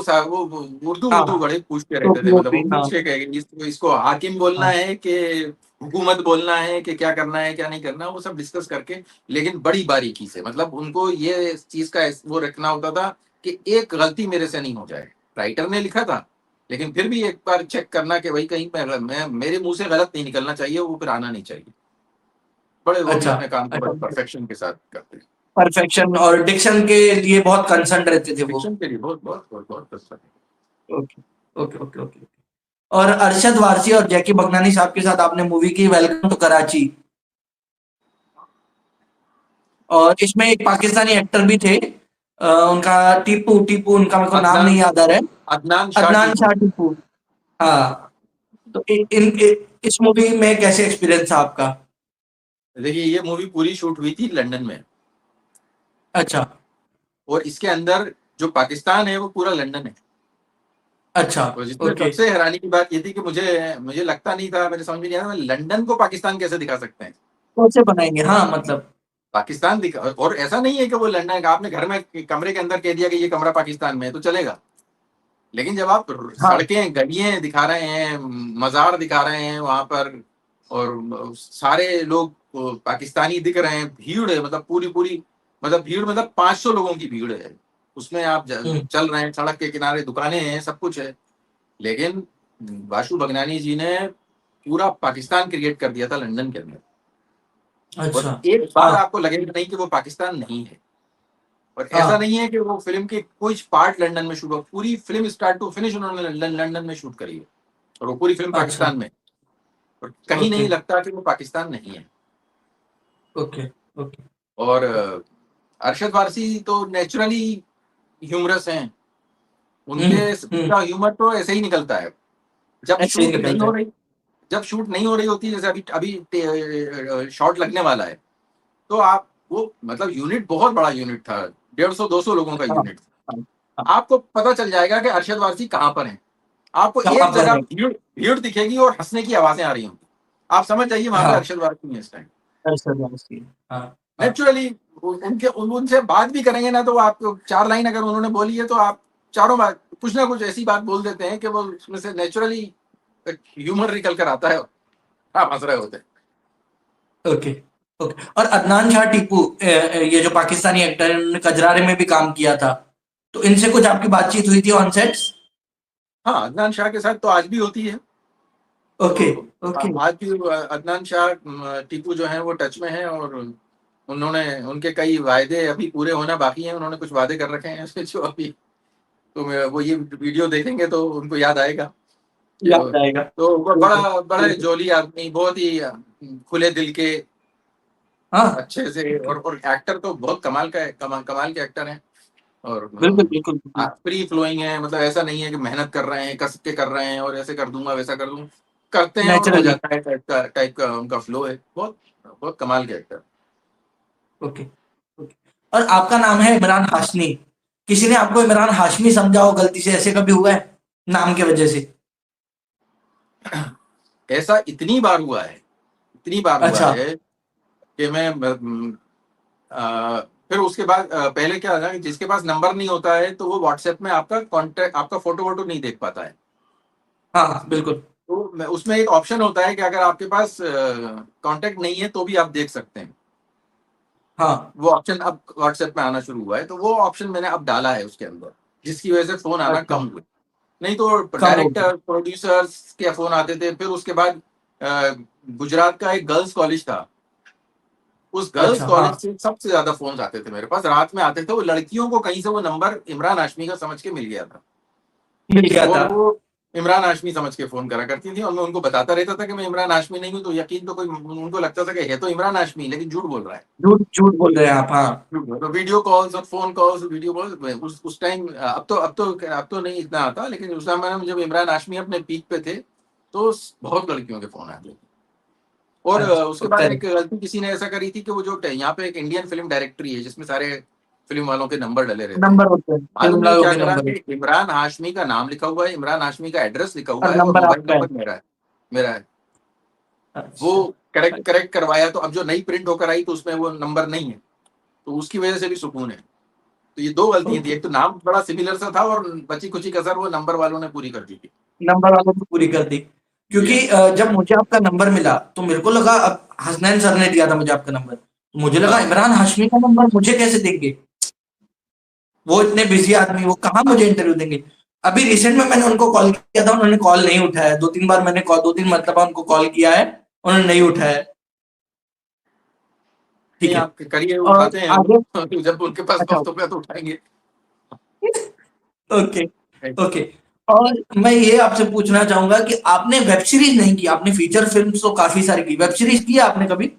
उर्दू हाँ, उर्दू बड़े पूछते रहते थे, टोपी मतलब वो वोपी, हाँ। पूछ के गए कि इसको हाकिम बोलना हाँ। है कि हुकूमत बोलना है, कि क्या करना है क्या नहीं करना, वो सब डिस्कस करके, लेकिन बड़ी बारीकी से, मतलब उनको ये चीज का वो रखना होता था कि एक गलती मेरे से नहीं हो जाए। राइटर ने लिखा था, लेकिन फिर भी एक बार चेक करना कि भाई कहीं मैं मेरे मुंह से गलत नहीं निकलना चाहिए, वो फिर आना नहीं चाहिए। बड़े वो भी अच्छा, अपने काम को अच्छा। बड़े परफेक्शन के साथ करते हैं। परफेक्शन और डिक्शन के लिए बहुत कंसर्न रहते थे वो। फिक्शन के लिए बहुत बहुत बहुत बहुत अच्छा है। Okay, okay, okay, okay. और अरशद वारसी और जैकी भगनानी साहब के साथ आपने मूवी की वेलकम टू कराची, और इसमें एक पाकिस्तानी एक्टर भी थे, उनका टीपू टीपू, उनका मेरे को नाम अदनान नहीं याद आ रहा है। अदनान शाह अदनान टीपू। शाह टीपू। हाँ। तो इस मूवी में कैसे एक्सपीरियंस था आपका? देखिए, ये मूवी पूरी शूट हुई थी लंदन में, अच्छा, और इसके अंदर जो पाकिस्तान है वो पूरा लंदन है। अच्छा। और जिसमें ओके। सबसे हैरानी की बात ये थी कि मुझे मुझे लगता नहीं था, मेरे समझ में नहीं आया लंदन को पाकिस्तान कैसे दिखा सकते हैं। कैसे बनाएंगे, हाँ, मतलब। पाकिस्तान दिखा, और ऐसा नहीं है कि वो लंदन का आपने घर में कमरे के अंदर कह दिया कि ये कमरा पाकिस्तान में है तो चलेगा। लेकिन जब आप हाँ। सड़कें गलियां दिखा रहे हैं, मजार दिखा रहे हैं वहां पर, और सारे लोग पाकिस्तानी दिख रहे हैं, भीड़ है, मतलब पूरी पूरी, मतलब भीड़, मतलब 500 लोगों की भीड़ है उसमें। आप हम्म। चल रहे हैं, सड़क के किनारे दुकानें हैं, सब कुछ है, लेकिन वाशु भगनानी जी ने पूरा पाकिस्तान क्रिएट कर दिया था लंदन के अंदर। और अच्छा। एक बार हाँ, आपको लगेगा नहीं कि वो पाकिस्तान नहीं है। और ऐसा हाँ। नहीं है कि वो फिल्म के कुछ पार्ट लंदन में शूट हुआ, पूरी फिल्म स्टार्ट टू फिनिश उन्होंने लंदन में शूट करी है, और वो पूरी फिल्म अच्छा। पाकिस्तान में। और कहीं ओके, नहीं लगता कि वो पाकिस्तान नहीं है। ओके, ओके, और ओके। अरशद वारसी तो नेचुरली ह्यूमरस हैं। हम्म। उनका ह्यूमर तो ऐसे ही निकलता है। जब ऐसे ही शूट नहीं निकलता हो है। रही जब शूट नहीं हो रही होती, जैसे अभी अभी शॉट लगने वाला है, तो आप वो, मतलब यूनिट बहुत बड़ा यूनिट था, 150-200 लोगों का हाँ, यूनिट। हाँ, हाँ। आपको पता चल जाएगा कि अरशद वारसी कहाँ पर हैं। आपको कहाँ एक पर जगह है? भीड़ भीड़ दिखेगी और हंसने की आवाजें आ रही होंगी, आप समझ जाइए वहां पे हाँ, अरशद वारसी है इस टाइम। अरशद वारसी। हाँ, हाँ। नेचुरली उनसे बात भी करेंगे ना, तो आप 4 लाइन अगर उन्होंने बोली है, तो आप चारों बात कुछ ना कुछ ऐसी बात बोल देते हैं कि वो उसमें से नेचुरली ह्यूमर निकल कर आता है, आप हंस रहे होते हैं। Okay, okay. और अदनान शाह टीपू, ये जो पाकिस्तानी एक्टर है, उन्होंने कजरारे में भी काम किया था, तो इनसे कुछ आपकी बातचीत हुई थी ऑन सेट्स? हाँ, अदनान शाह के साथ तो आज भी होती है। ओके, तो ओके। आज भी अदनान शाह टीपू जो है वो टच में है, और उन्होंने उनके कई वायदे अभी पूरे होना बाकी हैं। उन्होंने कुछ वादे कर रखे हैं जो अभी, तो वो ये वीडियो देखेंगे तो उनको याद आएगा। याद आएगा। तो वो बिल्कुल, बड़ा बड़ा बिल्कुल। जोली आदमी, बहुत ही खुले दिल के, हाँ। अच्छे से, ओके। और एक्टर तो बहुत कमाल का है, कमाल के एक्टर हैं। और बिल्कुल, बिल्कुल, बिल्कुल। फ्री फ्लोइंग है, मतलब ऐसा नहीं है कि मेहनत कर रहे हैं, कस के कर रहे हैं और ऐसे कर दूंगा वैसा कर दूंगा, करते हैं और हो नेचुरली। जाता है, टाइप का उनका फ्लो है, बहुत बहुत कमाल के एक्टर। Okay, okay. और आपका नाम है इमरान हाशमी, किसी ने आपको इमरान हाशमी समझा हो गलती से, ऐसे कभी हुआ है नाम की वजह से? ऐसा इतनी बार हुआ अच्छा। है कि मैं फिर उसके बाद पहले क्या था कि जिसके पास नंबर नहीं होता है तो वो व्हाट्सएप में आपका कॉन्टेक्ट, आपका फोटो वोटो नहीं देख पाता है। हाँ, हाँ, बिल्कुल। तो उसमें एक ऑप्शन होता है कि अगर आपके पास कांटेक्ट नहीं है तो भी आप देख सकते हैं। हाँ। वो ऑप्शन अब व्हाट्सएप में आना शुरू हुआ है, तो वो ऑप्शन मैंने अब डाला है उसके अंदर, जिसकी वजह से फोन आना अच्छा, कम हुए। नहीं तो कम हो गया। डायरेक्टर प्रोड्यूसर्स के फोन आते थे। फिर उसके बाद अ, गुजरात का एक गर्ल्स कॉलेज था, उस गर्ल्स अच्छा, हाँ, कॉलेज से सबसे ज्यादा फोन आते थे मेरे पास, रात में आते थे। वो लड़कियों को कहीं से वो नंबर इमरान हाशमी का समझ के मिल गया था, मिल गया और था। वो इमरान हाशमी समझ के फोन करा करती थी, और मैं उनको बताता रहता था कि मैं इमरान हाशमी नहीं हूँ। तो यकीन तो कोई, उनको लगता था कि है तो इमरान हाशमी लेकिन झूठ बोल रहा है। झूठ झूठ बोल रहे हैं आप, हाँ। तो वीडियो कॉल्स और फोन कॉल्स, वीडियो कॉल्स उस टाइम, अब तो नहीं इतना आता, लेकिन उस टाइम जब इमरान हाशमी अपने पीक पे थे तो बहुत लड़कियों के फोन आते थे। और उसके अच्छा, बाद एक करेक्ट। गलती किसी ने ऐसा करी थी कि वो जो यहाँ पे एक इंडियन फिल्म डायरेक्टरी है जिसमें सारे फिल्म वालों के नंबर डले रहते हैं। नंबर होते हैं, फिल्म मालूम नहीं वालों क्या के करा नंबर कि इमरान हाशमी का नाम लिखा हुआ है, इमरान हाशमी का एड्रेस लिखा और हुआ है, और नंबर मोबाइल आपका है। नंबर मेरा है। वो अच्छा, करेक्ट करेक्ट करवाया, तो अब जो नई प्रिंट होकर आई तो उसमें वो नंबर नहीं है, तो उसकी वजह से भी सुकून है। तो ये दो गलतियां थी, ओके। एक तो नाम बड़ा सिमिलर सा था, और बची कुची कसर वो नंबर वालों ने पूरी कर दी थी। नंबर वालों ने पूरी कर दी। क्योंकि यस। जब मुझे आपका नंबर मिला तो मेरे को लगा, अब हसनैन सर ने दिया था मुझे आपका नंबर, तो मुझे लगा हाँ। इमरान हाशमी का नंबर मुझे कैसे देंगे, वो इतने बिजी आदमी, वो कहाँ मुझे इंटरव्यू देंगे। अभी रिसेंट में मैंने उनको कॉल किया था, उन्होंने कॉल नहीं उठाया। दो तीन बार मैंने कॉल, दो तीन मरतबा उनको कॉल किया है, उन्होंने नहीं उठाया। नहीं, ठीक है। आप करिए, और उठाते हैं आगे। वो जब उनके पास अच्छा। वक्त होगा तो उठाएंगे। Okay, okay. और मैं ये आपसे पूछना चाहूंगा कि आपने वेब सीरीज नहीं की, आपने फीचर फिल्म तो काफी सारी की, वेब सीरीज की है आपने कभी?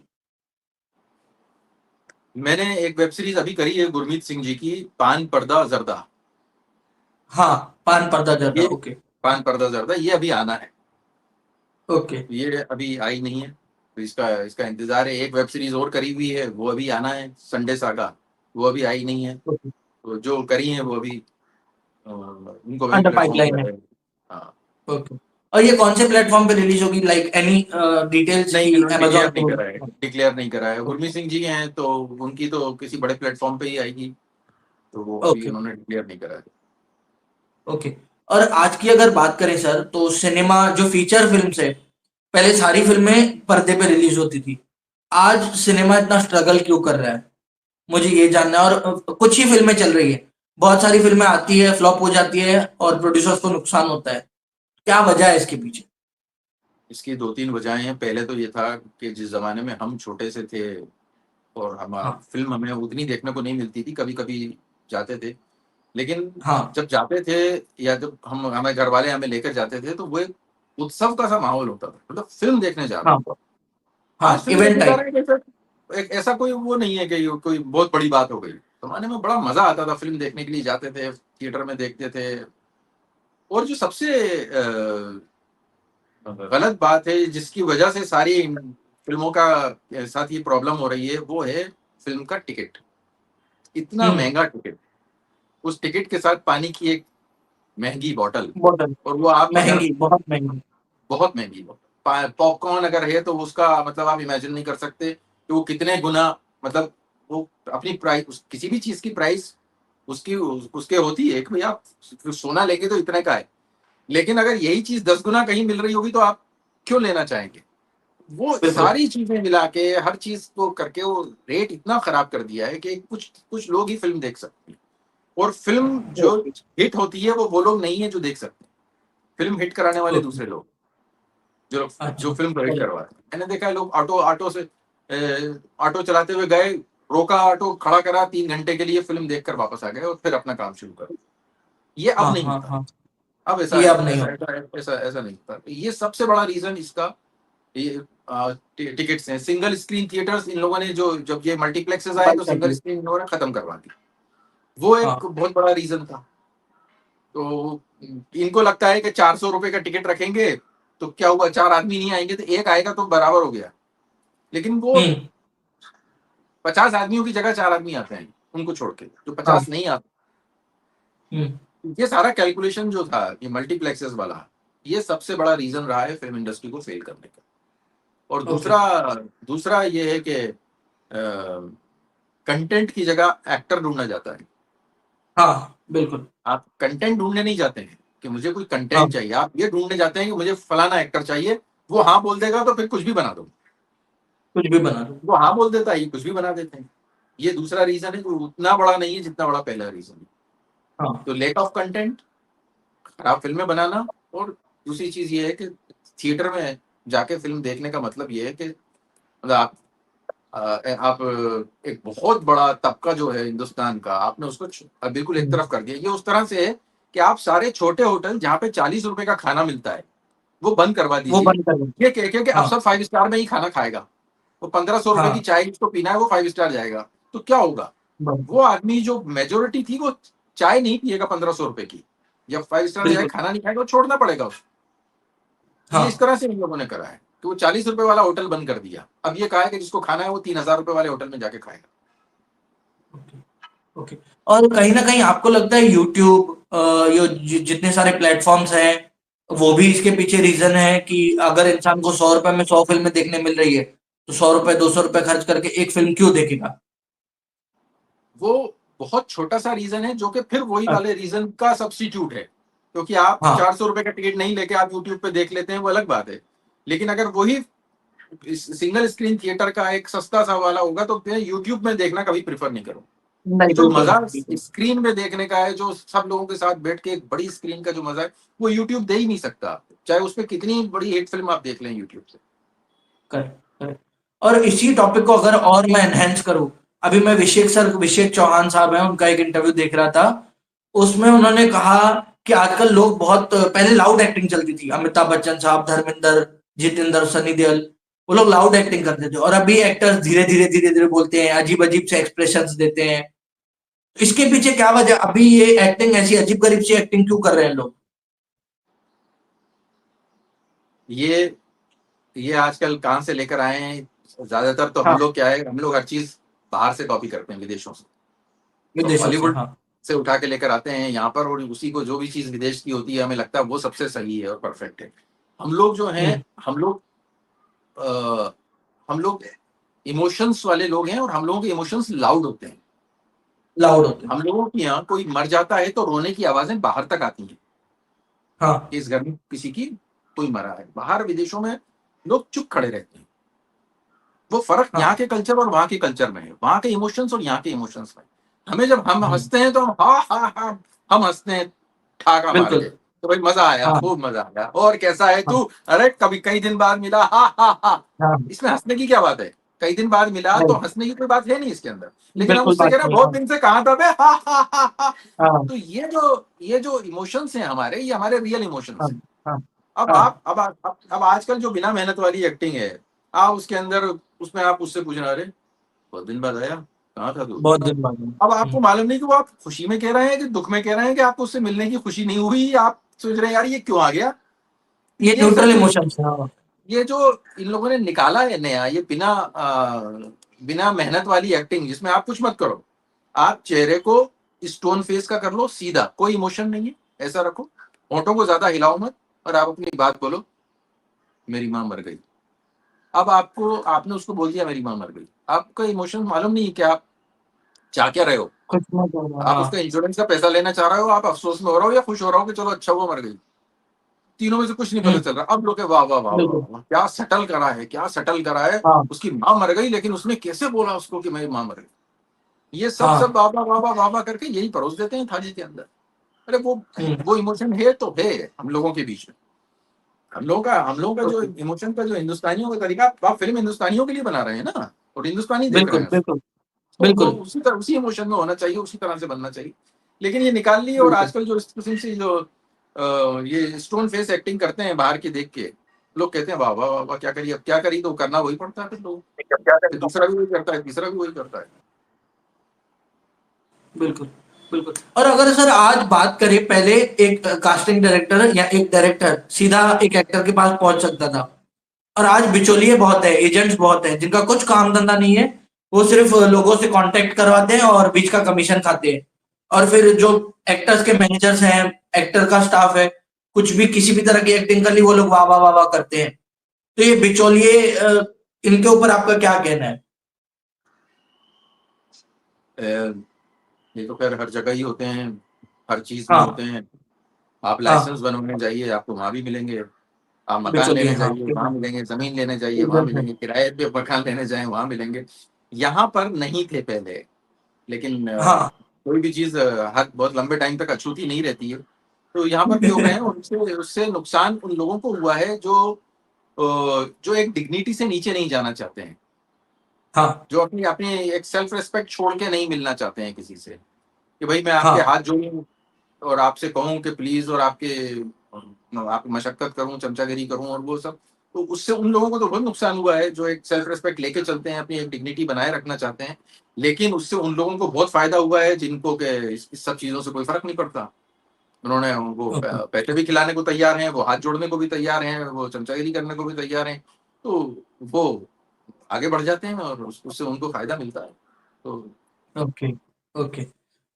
मैंने एक वेब सीरीज अभी करी है गुरमीत सिंह जी की, पान पर्दा जर्दा। हाँ, पान पर्दा जर्दा, ये ओके। पान पर्दा जर्दा ये अभी आना है। ओके, ये अभी आई नहीं है, तो इसका इसका इंतजार है। एक वेब सीरीज और करी हुई है, वो अभी आना है, संडे सागा। वो अभी आई नहीं है। ओके। तो जो करी है वो अभी उनको वही अंडर प्लेटफॉर्म पाइपलाइन है। पर है। हाँ। ओके। और ये कौन से प्लेटफॉर्म पे रिलीज होगी, लाइक एनी डिटेल्स नहीं, की? इन्होंने अमेजोन डिक्लेयर पे नहीं करा है, होगी? डिक्लेयर नहीं करा है। गुरमीत सिंह जी हैं तो उनकी तो किसी बड़े प्लेटफॉर्म पे ही आएगी, तो वो अभी ओके, उन्होंने डिक्लेयर नहीं करा है। ओके। और आज की अगर बात करें सर, तो सिनेमा जो फीचर फिल्म्स है, पहले सारी फिल्में पर्दे पे रिलीज होती थी। आज सिनेमा इतना स्ट्रगल क्यों कर रहा है, मुझे ये जानना है। और कुछ ही फिल्में चल रही है, बहुत सारी फिल्में आती है, फ्लॉप हो जाती है और प्रोड्यूसर्स को नुकसान होता है। क्या वजह है इसके पीछे? इसकी दो तीन वजहें हैं। पहले तो ये था कि जिस जमाने में हम छोटे से थे और हम हाँ, फिल्म हमें उतनी देखने को नहीं मिलती थी, कभी कभी जाते थे। लेकिन हाँ, जब जाते थे, या जब हम हमें घर वाले हमें लेकर जाते थे, तो वो एक उत्सव का सा माहौल होता था, मतलब फिल्म देखने जा रहे हाँ, हैं। आज हाँ, फिल्म इवेंट देखने जा टाइप। रहे हैं, एक ऐसा कोई वो नहीं है कि ये कोई बहुत बड़ी बात हो गई। जमाने में बड़ा मजा आता था, फिल्म देखने के लिए जाते थे, थिएटर में देखते थे। और जो सबसे गलत बात है जिसकी वजह से सारी फिल्मों का साथ ये प्रॉब्लम हो रही है, वो है फिल्म का टिकट। इतना हम्म। महंगा टिकट, उस टिकट के साथ पानी की एक महंगी बॉटल, बॉटल। और वो आप अगर महंगी, बहुत महंगी। बहुत महंगी बॉटल, पॉपकॉर्न अगर है तो उसका मतलब आप इमेजिन नहीं कर सकते कि वो कितने गुना, मतलब वो अपनी प्राइस, किसी भी चीज की प्राइस उसकी उसके होती है कि भाई आप सोना लेंगे तो इतने का है, लेकिन अगर यही चीज 10 गुना कहीं मिल रही होगी तो आप क्यों लेना चाहेंगे। वो बिल्कुल। सारी चीजें मिला के, हर चीज को करके वो रेट इतना खराब कर दिया है कि कुछ कुछ लोग ही फिल्म देख सकते हैं। और फिल्म जो ओके, हिट होती है वो लोग नहीं है जो देख सकते हैं। फिल्म हिट कराने वाले ओके। दूसरे लोग, जो जो अच्छा, फिल्म को हिट correct। करवाते हैं। मैंने देखा है लोग ऑटो ऑटो से ऑटो चलाते हुए गए, रोका, ऑटो खड़ा करा, 3 घंटे के लिए फिल्म देखकर वापस आ गए और फिर अपना काम शुरू कर। ये अब हाँ, नहीं हाँ, होता। हाँ। अब ऐसा ये अब नहीं ऐसा होता। ऐसा ऐसा ऐसा नहीं होता। तो ये सबसे बड़ा रीजन इसका, ये टिकट्स हैं। सिंगल स्क्रीन थिएटर्स इन लोगों ने, जो जब ये मल्टीप्लेक्सेस आए बंद तो कर सिंगल दिए। स्क्रीन इन लोगों ने खत्म करवा दी। वो एक हाँ, बहुत बड़ा रीजन था। तो इनको लगता है कि 400 रुपए का टिकट रखेंगे तो क्या हुआ, 4 आदमी नहीं आएंगे तो एक आएगा तो बराबर हो गया। लेकिन वो हम्म। 50 आदमियों की जगह 4 आदमी आते हैं उनको छोड़ के, जो 50 नहीं आते। ये सारा कैलकुलेशन जो था, ये मल्टीप्लेक्सेस वाला, ये सबसे बड़ा रीजन रहा है फिल्म इंडस्ट्री को फेल करने का। और ओके। दूसरा ये है कि कंटेंट की जगह एक्टर ढूंढना जाता है। हाँ बिल्कुल। आप कंटेंट ढूंढने नहीं जाते हैं कि मुझे कोई हाँ कंटेंट चाहिए, आप ये ढूंढने जाते हैं कि मुझे फलाना एक्टर चाहिए, वो हाँ बोल देगा तो फिर कुछ भी बना दो, कुछ भी बना दो। वो हाँ बोल देता है, ये कुछ भी बना देते हैं। ये दूसरा रीजन है जो उतना बड़ा नहीं है जितना बड़ा पहला रीजन है। हाँ तो लेक ऑफ कंटेंट, खराब फिल्में बनाना, और दूसरी चीज ये है कि थिएटर में जाके फिल्म देखने का मतलब ये है कि मतलब आप एक बहुत बड़ा तबका जो है हिंदुस्तान का, आपने उसको बिल्कुल एक तरफ कर दिया। ये उस तरह से है कि आप सारे छोटे होटल जहाँ पे 40 रुपए का खाना मिलता है वो बंद करवा वो दीजिए। बंद कर दो। ये कह के कि अब हाँ सब 5 स्टार में ही खाना खाएगा, वो 1500 रुपए की हाँ चाय जिसको पीना है वो 5 स्टार जाएगा, तो क्या होगा? बंद। वो आदमी जो मेजोरिटी थी वो चाय नहीं पिएगा 1500 रुपए की, या 5 स्टार जाए बिल्कुल। खाना नहीं खाएगा, वो छोड़ना पड़ेगा उसको। ये इस हाँ तरह से इन लोगों ने करा है कि वो 40 रुपए वाला होटल बंद कर दिया, अब ये कहा है कि जिसको खाना है वो 3000 रुपए वाले होटल में जाके खाएगा। ओके। ओके। और कहीं ना कहीं आपको लगता है यूट्यूब, ये जितने सारे प्लेटफॉर्म्स हैं, वो भी इसके पीछे रीजन है कि अगर इंसान को 100 रुपए में 100 फिल्में देखने मिल रही है तो 100 रुपए 200 रुपए खर्च करके एक फिल्म क्यों देखेगा? वो बहुत छोटा सा रीजन है जो कि फिर वही अच्छा। वाले रीजन का सब्स्टिट्यूट है, क्योंकि आप हाँ 400 रुपए का टिकट नहीं लेके आप यूट्यूब पे देख लेते हैं, वो अलग बात है। लेकिन अगर वही सिंगल स्क्रीन थिएटर का एक सस्ता सा वाला होगा तो मैं यूट्यूब में देखना कभी प्रेफर नहीं करूँ। नहीं जो बिल्कुल मजा नहीं बिल्कुल। स्क्रीन में देखने का है, जो सब लोगों के साथ बैठ के एक बड़ी स्क्रीन का जो मजा है, वो यूट्यूब दे ही नहीं सकता आपको, चाहे उसमें कितनी बड़ी हिट फिल्म आप देख लें यूट्यूब से। Correct correct. और इसी टॉपिक को अगर और मैं एनहेंस करूं, अभी मैं विशेक चौहान साहब हैं, उनका एक इंटरव्यू देख रहा था। उसमें उन्होंने कहा कि आजकल लोग बहुत, पहले लाउड एक्टिंग चलती थी, अमिताभ बच्चन साहब, धर्मेंद्र, जितेंद्र, सनी देओल, वो लोग लाउड एक्टिंग करते थे, और अभी एक्टर्स धीरे धीरे बोलते हैं, अजीब अजीब से एक्सप्रेशंस देते हैं। इसके पीछे क्या वजह, अभी ये एक्टिंग ऐसी अजीब गरीब सी एक्टिंग क्यों कर रहे हैं लोग? ये ये आजकल कहाँ से लेकर आए हैं? ज्यादातर तो हम हाँ लोग क्या है, हम लोग हर चीज बाहर से कॉपी करते हैं, विदेशों से। तो विदेशों से। हॉलीवुड हाँ से उठा के लेकर आते हैं यहाँ पर, और उसी को जो भी चीज विदेश की होती है हमें लगता है वो सबसे सही है और परफेक्ट है। हम लोग जो हैं, हम्म। हम लोग अ, हम लोग इमोशंस वाले लोग हैं, और हम लोगों के इमोशंस लाउड होते हैं। लाउड होते हैं। हम लोगों के यहाँ कोई मर जाता है तो रोने की आवाजें बाहर तक आती हैं हाँ कि इस घर में किसी की कोई मरा है। बाहर विदेशों में लोग चुप खड़े रहते हैं। वो फर्क यहाँ हाँ। के कल्चर और वहाँ के कल्चर में है, वहाँ के इमोशंस और यहाँ के इमोशंस में। हमें जब हम हम्म। हंसते हैं तो हम हा हा हा, हम हंसते हैं ठाका मार बिल्कुल। के, तो भाई मजा आया, हाँ खूब मजा आया, और कैसा है हाँ तू, अरे कभी कई दिन बाद मिला, हा हा हा। हाँ। इसमें हंसने की क्या बात है? कई दिन बाद मिला तो नहीं हंसने की कोई बात है नहीं इसके अंदर। लेकिन हम बिल्कुल उससे कह बात रहे हैं नहीं। बहुत हाँ दिन से कहा था बे, हा हा हा हा। हाँ तो ये जो इमोशंस हैं हमारे, ये हमारे रियल हाँ इमोशंस हैं। हाँ अब हाँ। आप अब आजकल जो बिना मेहनत वाली एक्टिंग है, आप उसके अंदर, उसमें आप उससे पूछना, अरे बहुत दिन बाद आया, कहाँ था तू? बहुत दिन बाद में। अब आपको मालूम नहीं कि वो आप खुशी में कह रहे हैं कि दुख में कह रहे हैं, कि आपको उससे मिलने की खुशी नहीं हुई, आप सोच रहे हैं यार ये क्यों आ गया। ये ये सब न्यूट्रल जो इमोशंस है। हाँ ये जो इन लोगों ने निकाला है नया, ये बिना मेहनत वाली एक्टिंग, जिसमें आप कुछ मत करो, आप चेहरे को स्टोन फेस का कर लो, सीधा, कोई इमोशन नहीं है, ऐसा रखो, होंठों को ज्यादा हिलाओ मत, और आप अपनी बात बोलो, मेरी माँ मर गई। अब आपने उसको बोल दिया मेरी माँ मर गई, आपका इमोशन मालूम नहीं है कि आप चाह क्या रहे हो। कुछ मत बोलो। आप हाँ उसका इंश्योरेंस का पैसा लेना चाह रहे हो, आप अफसोस में हो रहे हो, या खुश हो रहे हो कि चलो अच्छा हुआ मर गई। तीनों में से कुछ नहीं पता चल रहा। अब लोग वाह वाह वाह वाह बिल्कुल। वाह, क्या सेटल करा है, क्या सेटल करा है। हाँ उसकी माँ मर गई, लेकिन उसने कैसे बोला उसको कि मेरी माँ मर गई। ये सब हाँ। बाबा बाबा बाबा करके यही परोस देते हैं थाली के अंदर। अरे हम्म। वो इमोशन है तो है हम लोगों के बीच में। हम लोगों का जो ओके। इमोशन का जो हिंदुस्तानियों का तरीका, आप फिल्म हिंदुस्तानियों के लिए बना रहे हैं ना, और हिंदुस्तानी देख रहे बिल्कुल हैं, बिल्कुल तो वो बिल्कुल उसी इमोशन में होना चाहिए, उसी तरह से बनना चाहिए। लेकिन ये निकाल ली, और बिल्कुल। आजकल जो इस किस्म से जो ये स्टोन फेस एक्टिंग करते हैं बाहर की देख के, लोग कहते हैं वाह वाह वाह वाह, क्या करी, अब क्या करी, तो करना वही पड़ता है फिर लोग, क्या फिर करता दूसरा भी वही करता है, तीसरा भी वही करता है। बिल्कुल बिल्कुल। और अगर सर आज बात करें, पहले एक कास्टिंग डायरेक्टर या एक डायरेक्टर सीधा एक एक्टर के पास पहुंच सकता था, और आज बिचौलिए बहुत है, एजेंट्स बहुत है, जिनका कुछ काम धंधा नहीं है, वो सिर्फ लोगों से कांटेक्ट करवाते हैं और बीच का कमीशन खाते हैं। और फिर जो एक्टर्स के मैनेजर्स हैं, एक्टर का स्टाफ है, कुछ भी किसी भी तरह की एक्टिंग कर ली वो लोग वाह वाह वाह वाह करते हैं। तो ये बिचौलिए इनके ऊपर आपका क्या कहना है? ये तो खैर हर जगह ही होते हैं, हर चीज में होते हाँ हैं। आप लाइसेंस हाँ बनवाने जाइए, आपको वहां भी मिलेंगे। आप मकान बिचौलिए, लेने हाँ जाइए वहां एकदम मिलेंगे, जमीन लेने जाइए वहां एकदम मिलेंगे, किराए पे मकान लेने जाए वहां मिलेंगे। यहाँ पर नहीं थे पहले, लेकिन हाँ कोई भी चीज हर बहुत लंबे टाइम तक अछूती नहीं रहती है। तो यहाँ पर भी हो गए हैं, उनसे उससे नुकसान उन लोगों को हुआ है जो एक डिग्निटी से नीचे नहीं जाना चाहते हैं, हाँ जो अपनी अपनी एक सेल्फ रिस्पेक्ट छोड़ के नहीं मिलना चाहते हैं किसी से, कि भाई मैं आपके हाँ हाथ जोड़ूं और आपसे कहूं कि प्लीज, और आपकी मशक्कत करूं, चमचागिरी करूं और वो सब। तो उससे उन लोगों को तो बहुत नुकसान हुआ है जो एक सेल्फ रिस्पेक्ट लेके चलते हैं, अपनी एक डिग्निटी बनाए रखना चाहते हैं। लेकिन उससे उन लोगों को बहुत फायदा हुआ है जिनको के इस सब चीजों से कोई फर्क नहीं पड़ता। उन्होंने वो ओके पैसे भी खिलाने को तैयार हैं, वो हाथ जोड़ने को भी तैयार हैं, वो चमचागिरी करने को भी तैयार हैं। तो वो आगे बढ़ जाते हैं और उससे उनको फायदा मिलता है। तो ओके ओके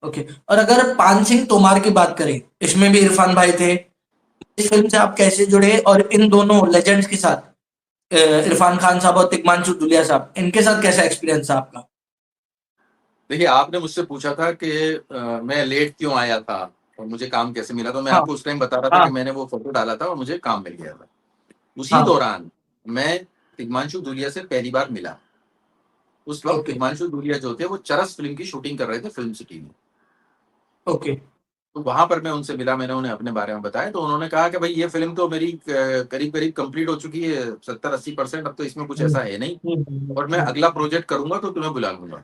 ओके। और अगर पान सिंह तोमार की बात करें, इसमें भी इरफान भाई थे। इस फिल्म से आप कैसे जुड़े और इन दोनों लेजेंड्स के साथ, इरफान खान साहब और तिग्मांशु धूलिया साहब, इनके साथ कैसा एक्सपीरियंस था आपका? देखिए, आपने मुझसे पूछा था कि मैं लेट क्यों आया था और मुझे काम कैसे मिला, तो मैं हाँ आपको उस टाइम बता रहा था कि हाँ मैंने वो फोटो डाला था और मुझे काम मिल गया था। उसी हाँ दौरान मैं तिग्मांशु धूलिया से पहली बार मिला। उस वक्त ओके तिग्मांशु धूलिया जो थे वो चरस फिल्म की शूटिंग कर रहे थे फिल्म सिटी में। ओके तो वहां पर मैं उनसे मिला, मैंने उन्हें अपने बारे में बताया, तो उन्होंने कहा कि भाई ये फिल्म तो मेरी करीब करीब कंप्लीट हो चुकी है, 70-80%, अब तो इसमें कुछ ऐसा है नहीं, और मैं अगला प्रोजेक्ट करूंगा तो तुम्हें बुला लूंगा।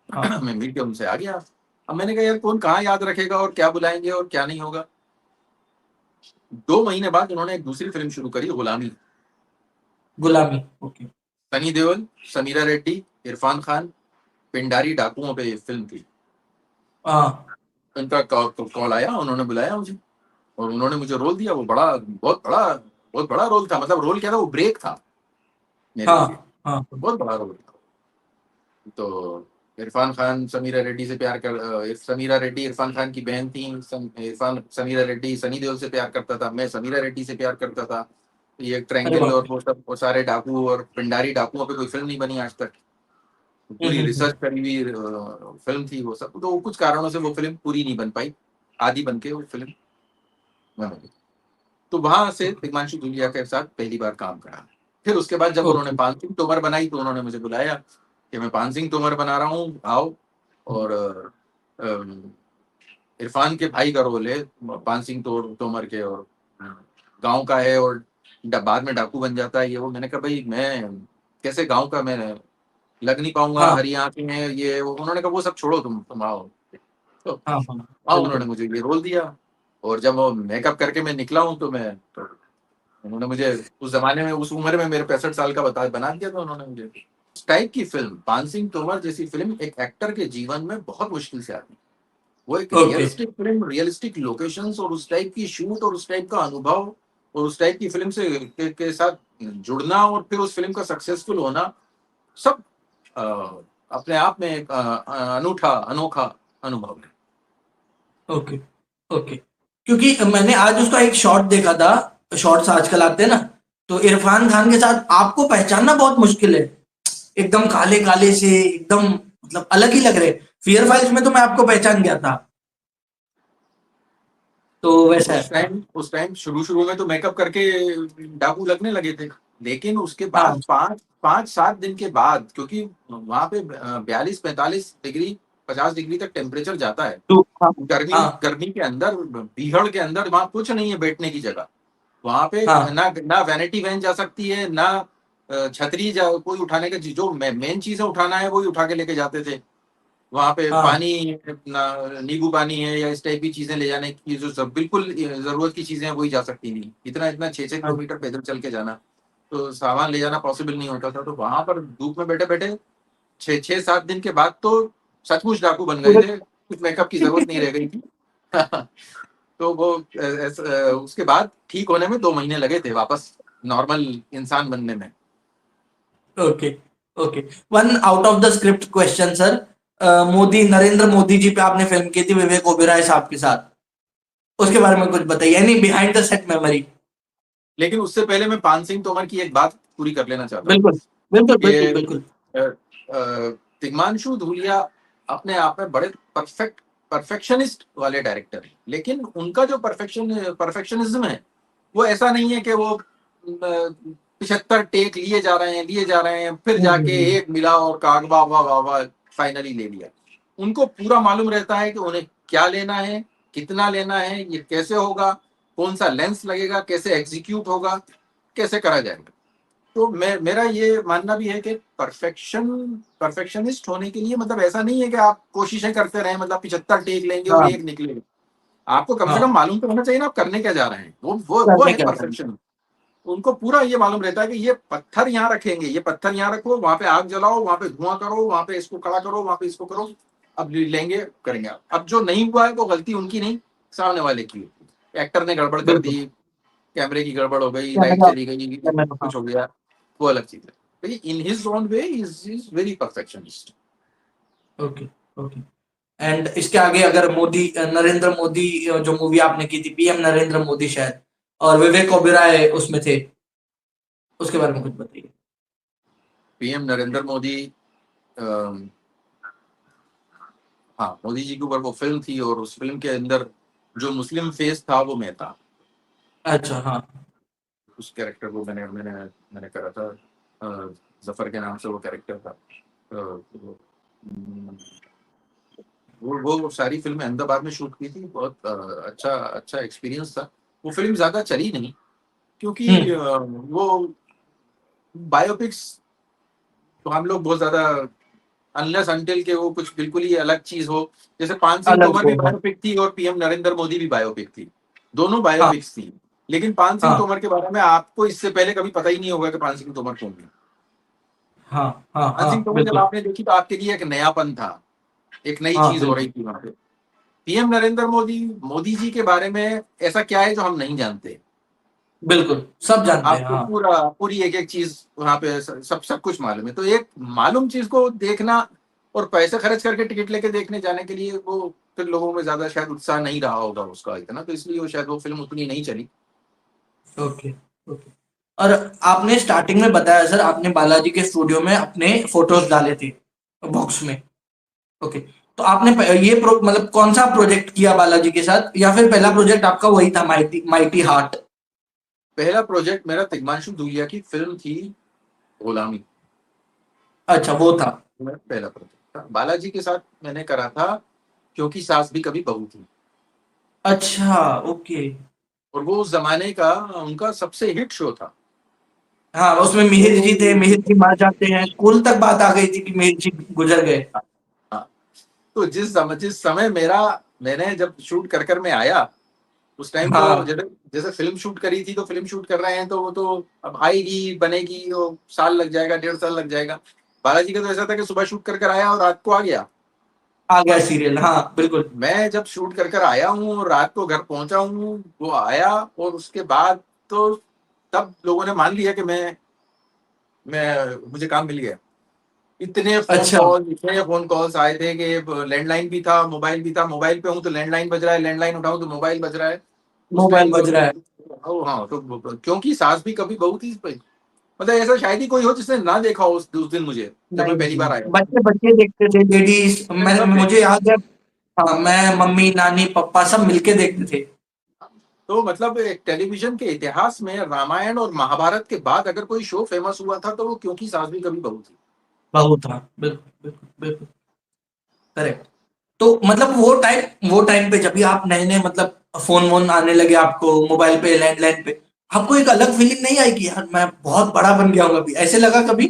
हाँ मैं मिल के उनसे आ गया। अब मैंने कहा यार कौन कहाँ याद रखेगा और क्या बुलाएंगे और क्या नहीं होगा। 2 महीने बाद उन्होंने एक दूसरी फिल्म शुरू करी, गुलामी। गुलामी, ओके सनी देओल, समीरा रेड्डी, इरफान खान, पिंडारी डाकुओं पे ये फिल्म थी। हाँ उनका कॉल आया, उन्होंने बुलाया मुझे और उन्होंने मुझे रोल दिया। वो बहुत बड़ा रोल था। मतलब रोल क्या था, वो ब्रेक था मेरे लिए, हाँ हाँ बहुत बड़ा रोल था। तो इरफान खान समीरा रेड्डी इरफान खान की बहन थी। समीरा रेड्डी सनी देओल से प्यार करता था, मैं समीरा रेड्डी से प्यार करता था। ये अरे ट्रायंगल बाप और रे। वो सब, वो सारे डाकू और पिंडारी डाकुओं पे कोई फिल्म नहीं बनी आज तक। पूरी हम्म। रिसर्च करी हुई फिल्म थी वो सब। तो कुछ कारणों से वो फिल्म पूरी नहीं बन पाई, आधी बन के वो फिल्म बन गई। तो वहां से हिमांशु धूलिया के साथ पहली बार काम करा। फिर उसके बाद जब उन्होंने ओके पान सिंह तोमर बनाई तो उन्होंने मुझे बुलाया कि मैं पान सिंह तोमर बना रहा हूँ, आओ। और इरफान के भाई का रोल है पान सिंह तोमर के, और गांव का है, और बाद में डाकू बन जाता है ये वो। मैंने कहा भाई मैं कैसे गांव का, मैं लग नहीं पाऊंगा, हाँ हरी आंखें हैं ये वो। उन्होंने कहा वो सब छोड़ो, तुम आओ। तो हाँ हाँ हाँ, बिल्कुल। उन्होंने मुझे ये रोल दिया। और जब वो मेकअप करके मैं निकला हूँ तो उन्होंने मुझे उस जमाने में, उस उम्र में मेरे 65 साल का बना दिया था उन्होंने मुझे। इस टाइप की फिल्म, पान सिंह तोमर जैसी फिल्म एक एक्टर के जीवन में बहुत मुश्किल से आती है। वो एक okay realistic film, realistic locations और उस टाइप की शूट और उस टाइप का अनुभव और उस टाइप की फिल्म से के साथ जुड़ना और फिर उस फिल्म का सक्सेसफुल होना, सब अ, अपने आप में एक अनूठा अनोखा अनुभव है। Okay okay. क्योंकि मैंने आज उसका एक शॉट देखा था, शॉर्ट्स आजकल आते हैं ना, तो इरफान खान के साथ आपको पहचानना बहुत मुश्किल है। एकदम काले काले से, एकदम मतलब अलग ही लग रहे। फियर फाइल्स में तो मैं आपको पहचान गया था, तो वैसा है। उस टाइम शुरू शुरू में तो मेकअप करके डाकू लगने लगे थे। लेकिन उसके हाँ बाद 5-7 दिन के बाद, क्योंकि वहां पे 42-45 डिग्री 50 डिग्री तक टेम्परेचर जाता है। तो हाँ गर्मी हाँ गर्मी के अंदर, बीहड़ के अंदर वहां कुछ नहीं है बैठने की जगह। वहां पे हाँ ना ना वैनिटी वैन जा सकती है, ना छतरी कोई उठाने का, जो मेन चीज है उठाना है वही उठा के लेके जाते थे। वहां पे हाँ पानी, नींबू पानी है या इस टाइप की चीजें ले जाने की, जो सब बिल्कुल जरूरत की चीजें हैं वही जा सकती नहीं। इतना इतना 6-6 किलोमीटर पैदल चल के जाना, तो सामान ले जाना पॉसिबल नहीं होता था। तो वहां पर धूप में बैठे बैठे 6-7 दिन के बाद तो सचमुच डाकू बन गए पूरे थे, कुछ मेकअप की जरूरत नहीं रह गई थी। तो वो उसके बाद ठीक होने में 2 महीने लगे थे वापस नॉर्मल इंसान बनने में। Okay okay, one out of the script question sir. Modi, Narendra Modi ji पे आपने फिल्म की थी विवेक ओबेरॉय साहब के साथ, उसके बारे में कुछ बताइए, यानी बिहाइंड द सेट मेमोरी। लेकिन उससे पहले मैं पान सिंह तोमर की एक बात पूरी कर लेना चाहता हूँ बिल्कुल बिल्कुल बिल्कुल कि बिल्कुल। तिग्मांशु धूलिया अपने आप में बड़े परफेक्शनिस्ट वाले डायरेक्टर हैं, लेकिन उनका जो परफेक्शनिज्म है वो ऐसा नहीं है कि वो 75 टेक लिए जा रहे हैं, फिर जाके हम्म। एक मिला और कहा वाह वाह वाह वाह फाइनली ले लिया। उनको पूरा मालूम रहता है कि उन्हें क्या लेना है, कितना लेना है, ये कैसे होगा, कौन सा लेंस लगेगा, कैसे एग्जीक्यूट होगा, कैसे करा जाएगा। तो मेरा ये मानना भी है कि परफेक्शनिस्ट होने के लिए मतलब ऐसा नहीं है कि आप कोशिशें करते रहें, मतलब 75 टेक लेंगे और हाँ एक निकलेगा। आपको कम से कम हाँ, मालूम तो होना चाहिए ना आप करने क्या जा रहे हैं। वो करने है क्या था। परफेक्शन। उनको पूरा ये मालूम रहता है कि ये पत्थर यहाँ रखेंगे, ये पत्थर यहाँ रखो, वहां पे आग जलाओ, वहां पे धुआं करो, वहां पे इसको खड़ा करो, वहां पे इसको करो, अब लेंगे करेंगे। अब जो नहीं हुआ है वो गलती उनकी नहीं, सामने वाले की। एक्टर ने गड़बड़ कर बिल्कुल। दी, कैमरे की गड़बड़ हो गई, लाइट कैमरा, चली गई, कैमरा, हाँ। कुछ हो गया, वो अलग चीज है। In his own way is very perfectionist. Okay okay. And इसके आगे अगर मोदी, नरेंद्र मोदी, जो मूवी आपने की थी पीएम नरेंद्र मोदी शायद, और विवेक ओबेरॉय उसमें थे, उसके बारे में कुछ बताइए। पीएम नरेंद्र मोदी, अम, हाँ मोदी जी के ऊपर वो फिल्म थी और उस फिल्म के अंदर जो मुस्लिम फेस था वो मैं था। अच्छा हाँ। उस कैरेक्टर को मैंने मैंने मैंने करा था। जफर के नाम से वो कैरेक्टर था। वो वो सारी फिल्में अहमदाबाद में शूट की थी। बहुत अच्छा अच्छा एक्सपीरियंस था। वो फिल्म ज्यादा चली नहीं क्योंकि हम्म। वो बायोपिक्स तो हम लोग बहुत ज्यादा अनलेस अनटिल के वो कुछ बिल्कुल ही अलग चीज हो। जैसे पान सिंह अलग तोमर हो, भी हाँ बायोपिक थी और पीएम नरेंद्र मोदी भी बायोपिक थी। दोनों हाँ बायोपिक्स थी। लेकिन पान सिंह हाँ तोमर के बारे में आपको इससे पहले कभी पता ही नहीं होगा कि पान सिंह तोमर कौन है। हाँ हाँ पान सिंह हाँ तोमर जब बिल्कुल। आपने देखी तो आपके लिए एक नयापन था, एक नई हाँ चीज हो रही बिल्कुल थी वहां पे। पीएम नरेंद्र मोदी मोदी जी के बारे में ऐसा क्या है जो हम नहीं जानते। बिल्कुल, सब जानते हैं, आपको हाँ। पूरी एक एक चीज वहां पे सब सब कुछ मालूम है। तो एक मालूम चीज को देखना और पैसे खर्च करके टिकट लेके देखने जाने के लिए वो फिर लोगों में ज्यादा शायद उत्साह नहीं रहा होगा उसका इतना, तो इसलिए वो शायद वो फिल्म उतनी नहीं चली। Okay okay. और आपने स्टार्टिंग में बताया सर, आपने बालाजी के स्टूडियो में अपने फोटोज डाले थे बॉक्स में। ओके, तो आपने मतलब कौन सा प्रोजेक्ट किया बालाजी के साथ, या फिर पहला प्रोजेक्ट आपका वही था, माइटी माइटी हार्ट? पहला प्रोजेक्ट मेरा तिग्मांशु धूलिया की फिल्म थी गुलामी। अच्छा, वो था। मेरा पहला प्रोजेक्ट था बालाजी के साथ मैंने करा था, क्योंकि सास भी कभी बहू थी। अच्छा, ओके। और वो उस जमाने का उनका सबसे हिट शो था। हाँ, उसमें मिहिर जी थे, तो मिहिर जी मार जाते हैं, स्कूल तक बात आ गई थी कि मिहिर जी गुजर गए। हाँ, तो जिस समय मेरा मैंने जब शूट कर मैं आया उस टाइम तो हाँ, जैसे जैसे फिल्म शूट करी थी, तो फिल्म शूट कर रहे हैं तो वो तो अब आएगी बनेगी, वो साल लग जाएगा, 1.5 साल लग जाएगा। बालाजी का तो ऐसा था कि सुबह शूट कर आया और रात को आ गया। आ गया सीरियल, हाँ बिल्कुल। मैं जब शूट कर आया हूँ और रात को घर पहुंचा हूँ, वो आया और उसके बाद तो तब लोगों ने मान लिया कि मैं मुझे काम मिल गया। अच्छा, इतने फोन कॉल्स आए थे कि लैंडलाइन भी था, मोबाइल भी था। मोबाइल पे हूँ तो लैंडलाइन बज रहा है, लैंडलाइन उठाऊं तो मोबाइल बज रहा है। उस मोबाइल टाइम बज रहा है। हाँ तो क्योंकि सास भी कभी बहू थी भाई। मतलब ऐसा शायद ही कोई हो जिसने ना देखा हो उस दिन मुझे, जब मैं नहीं पहली बार नहीं, आया। बच्चे बच्चे देखते थे, लेडीज, मैं सब मुझे देखते। याद है। हाँ, मैं, मम्मी, नानी, पापा सब मिलके देखते थे। तो मतलब एक टेलीविजन के इतिहास में रामायण और महाभारत के बाद अगर कोई शो फेमस हुआ था तो वो क्योंकि सास भी कभी बहू थी। बहुत, हाँ बिल्कुल बिल्कुल बिल्कुल। करेक्ट। तो मतलब वो टाइम पे जब भी आप नए नए, मतलब फोन वोन आने लगे आपको, मोबाइल पे, लैंडलाइन पे, आपको एक अलग फीलिंग नहीं आई कि यार मैं बहुत बड़ा बन गया हूँ अभी, ऐसे लगा कभी?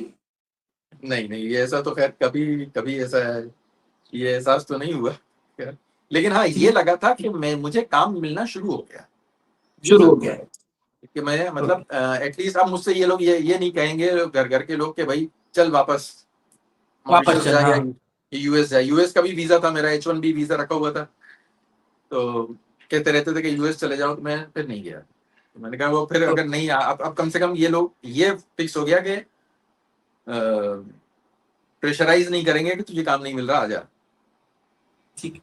नहीं नहीं, ये ऐसा तो खैर कभी कभी ऐसा है, ये एहसास तो नहीं हुआ खैर। लेकिन हाँ ये लगा था कि मैं मुझे काम मिलना शुरू हो गया। ये शुरू हो जरूर गया है है। कि मैं ओके। मतलब एटलीस्ट अब मुझसे ये लोग ये नहीं कहेंगे घर घर के लोग कि भाई चल वापस वापस मॉरिशस चल, जा या हाँ। यूएस जा। यूएस का भी वीजा था मेरा, H1B वीजा रखा हुआ था। तो कहते रहते थे कि यूएस चले जाओ, तो मैं फिर नहीं गया। तो मैंने कहा वो फिर ओ, अगर नहीं अब कम से कम ये लोग ये फिक्स हो गया कि प्रेशराइज नहीं करेंगे कि तुझे काम नहीं मिल रहा, आजा। ठीक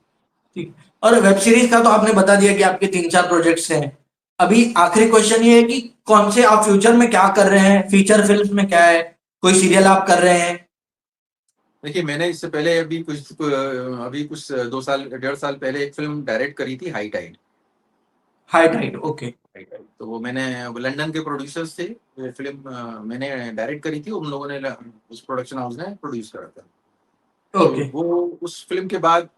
ठीक। और वेब सीरीज का तो आपने बता दिया कि आपके 3-4 प्रोजेक्ट्स हैं। अभी आखिरी क्वेश्चन ये है कि कौन से आप फ्यूचर में क्या कर रहे हैं, फीचर फिल्म में क्या है, कोई सीरियल आप कर रहे हैं? देखिए, मैंने इससे पहले अभी कुछ 2 साल 1.5 साल पहले एक फिल्म डायरेक्ट करी थी, high tide. High tide, okay. तो वो लंदन के प्रोड्यूसर्स थे, वो फिल्म मैंने डायरेक्ट करी थी, उन लोगों ने उस प्रोडक्शन हाउस ने प्रोड्यूस करा था। तो ओके। वो उस फिल्म के बाद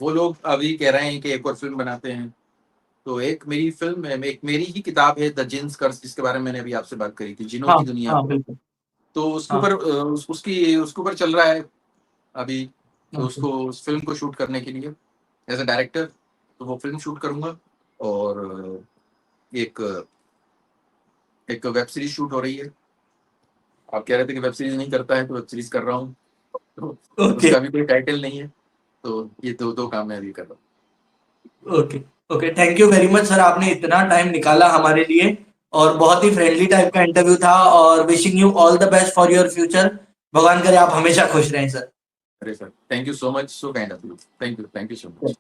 वो लोग अभी कह रहे हैं कि एक और फिल्म बनाते हैं। तो एक मेरी फिल्म है, एक मेरी ही किताब है, द जिन्स कर्स, जिसके बारे में मैंने अभी आपसे बात करी थी, जिनों हाँ की दुनिया। हाँ, बिल्कुल। तो उसके हाँ। ऊपर उसके ऊपर चल रहा है अभी। तो ओके। उस फिल्म को शूट करने के लिए एज अ डायरेक्टर, तो वो फिल्म शूट करूंगा। और एक एक वेब सीरीज शूट हो रही है। आप कह रहे थे कि वेब सीरीज नहीं करता है, तो वेब सीरीज कर रहा हूँ। तो ओके। उसका भी कोई टाइटल नहीं है। तो ये दो दो काम मैं अभी कर रहा हूँ। Okay. Okay, thank you very much sir, आपने इतना टाइम निकाला हमारे लिए। और बहुत ही फ्रेंडली टाइप का इंटरव्यू था। और wishing you all the best for your future. भगवान करे आप हमेशा खुश रहें सर। अरे sir, thank you so much, so kind of you. Thank you so much.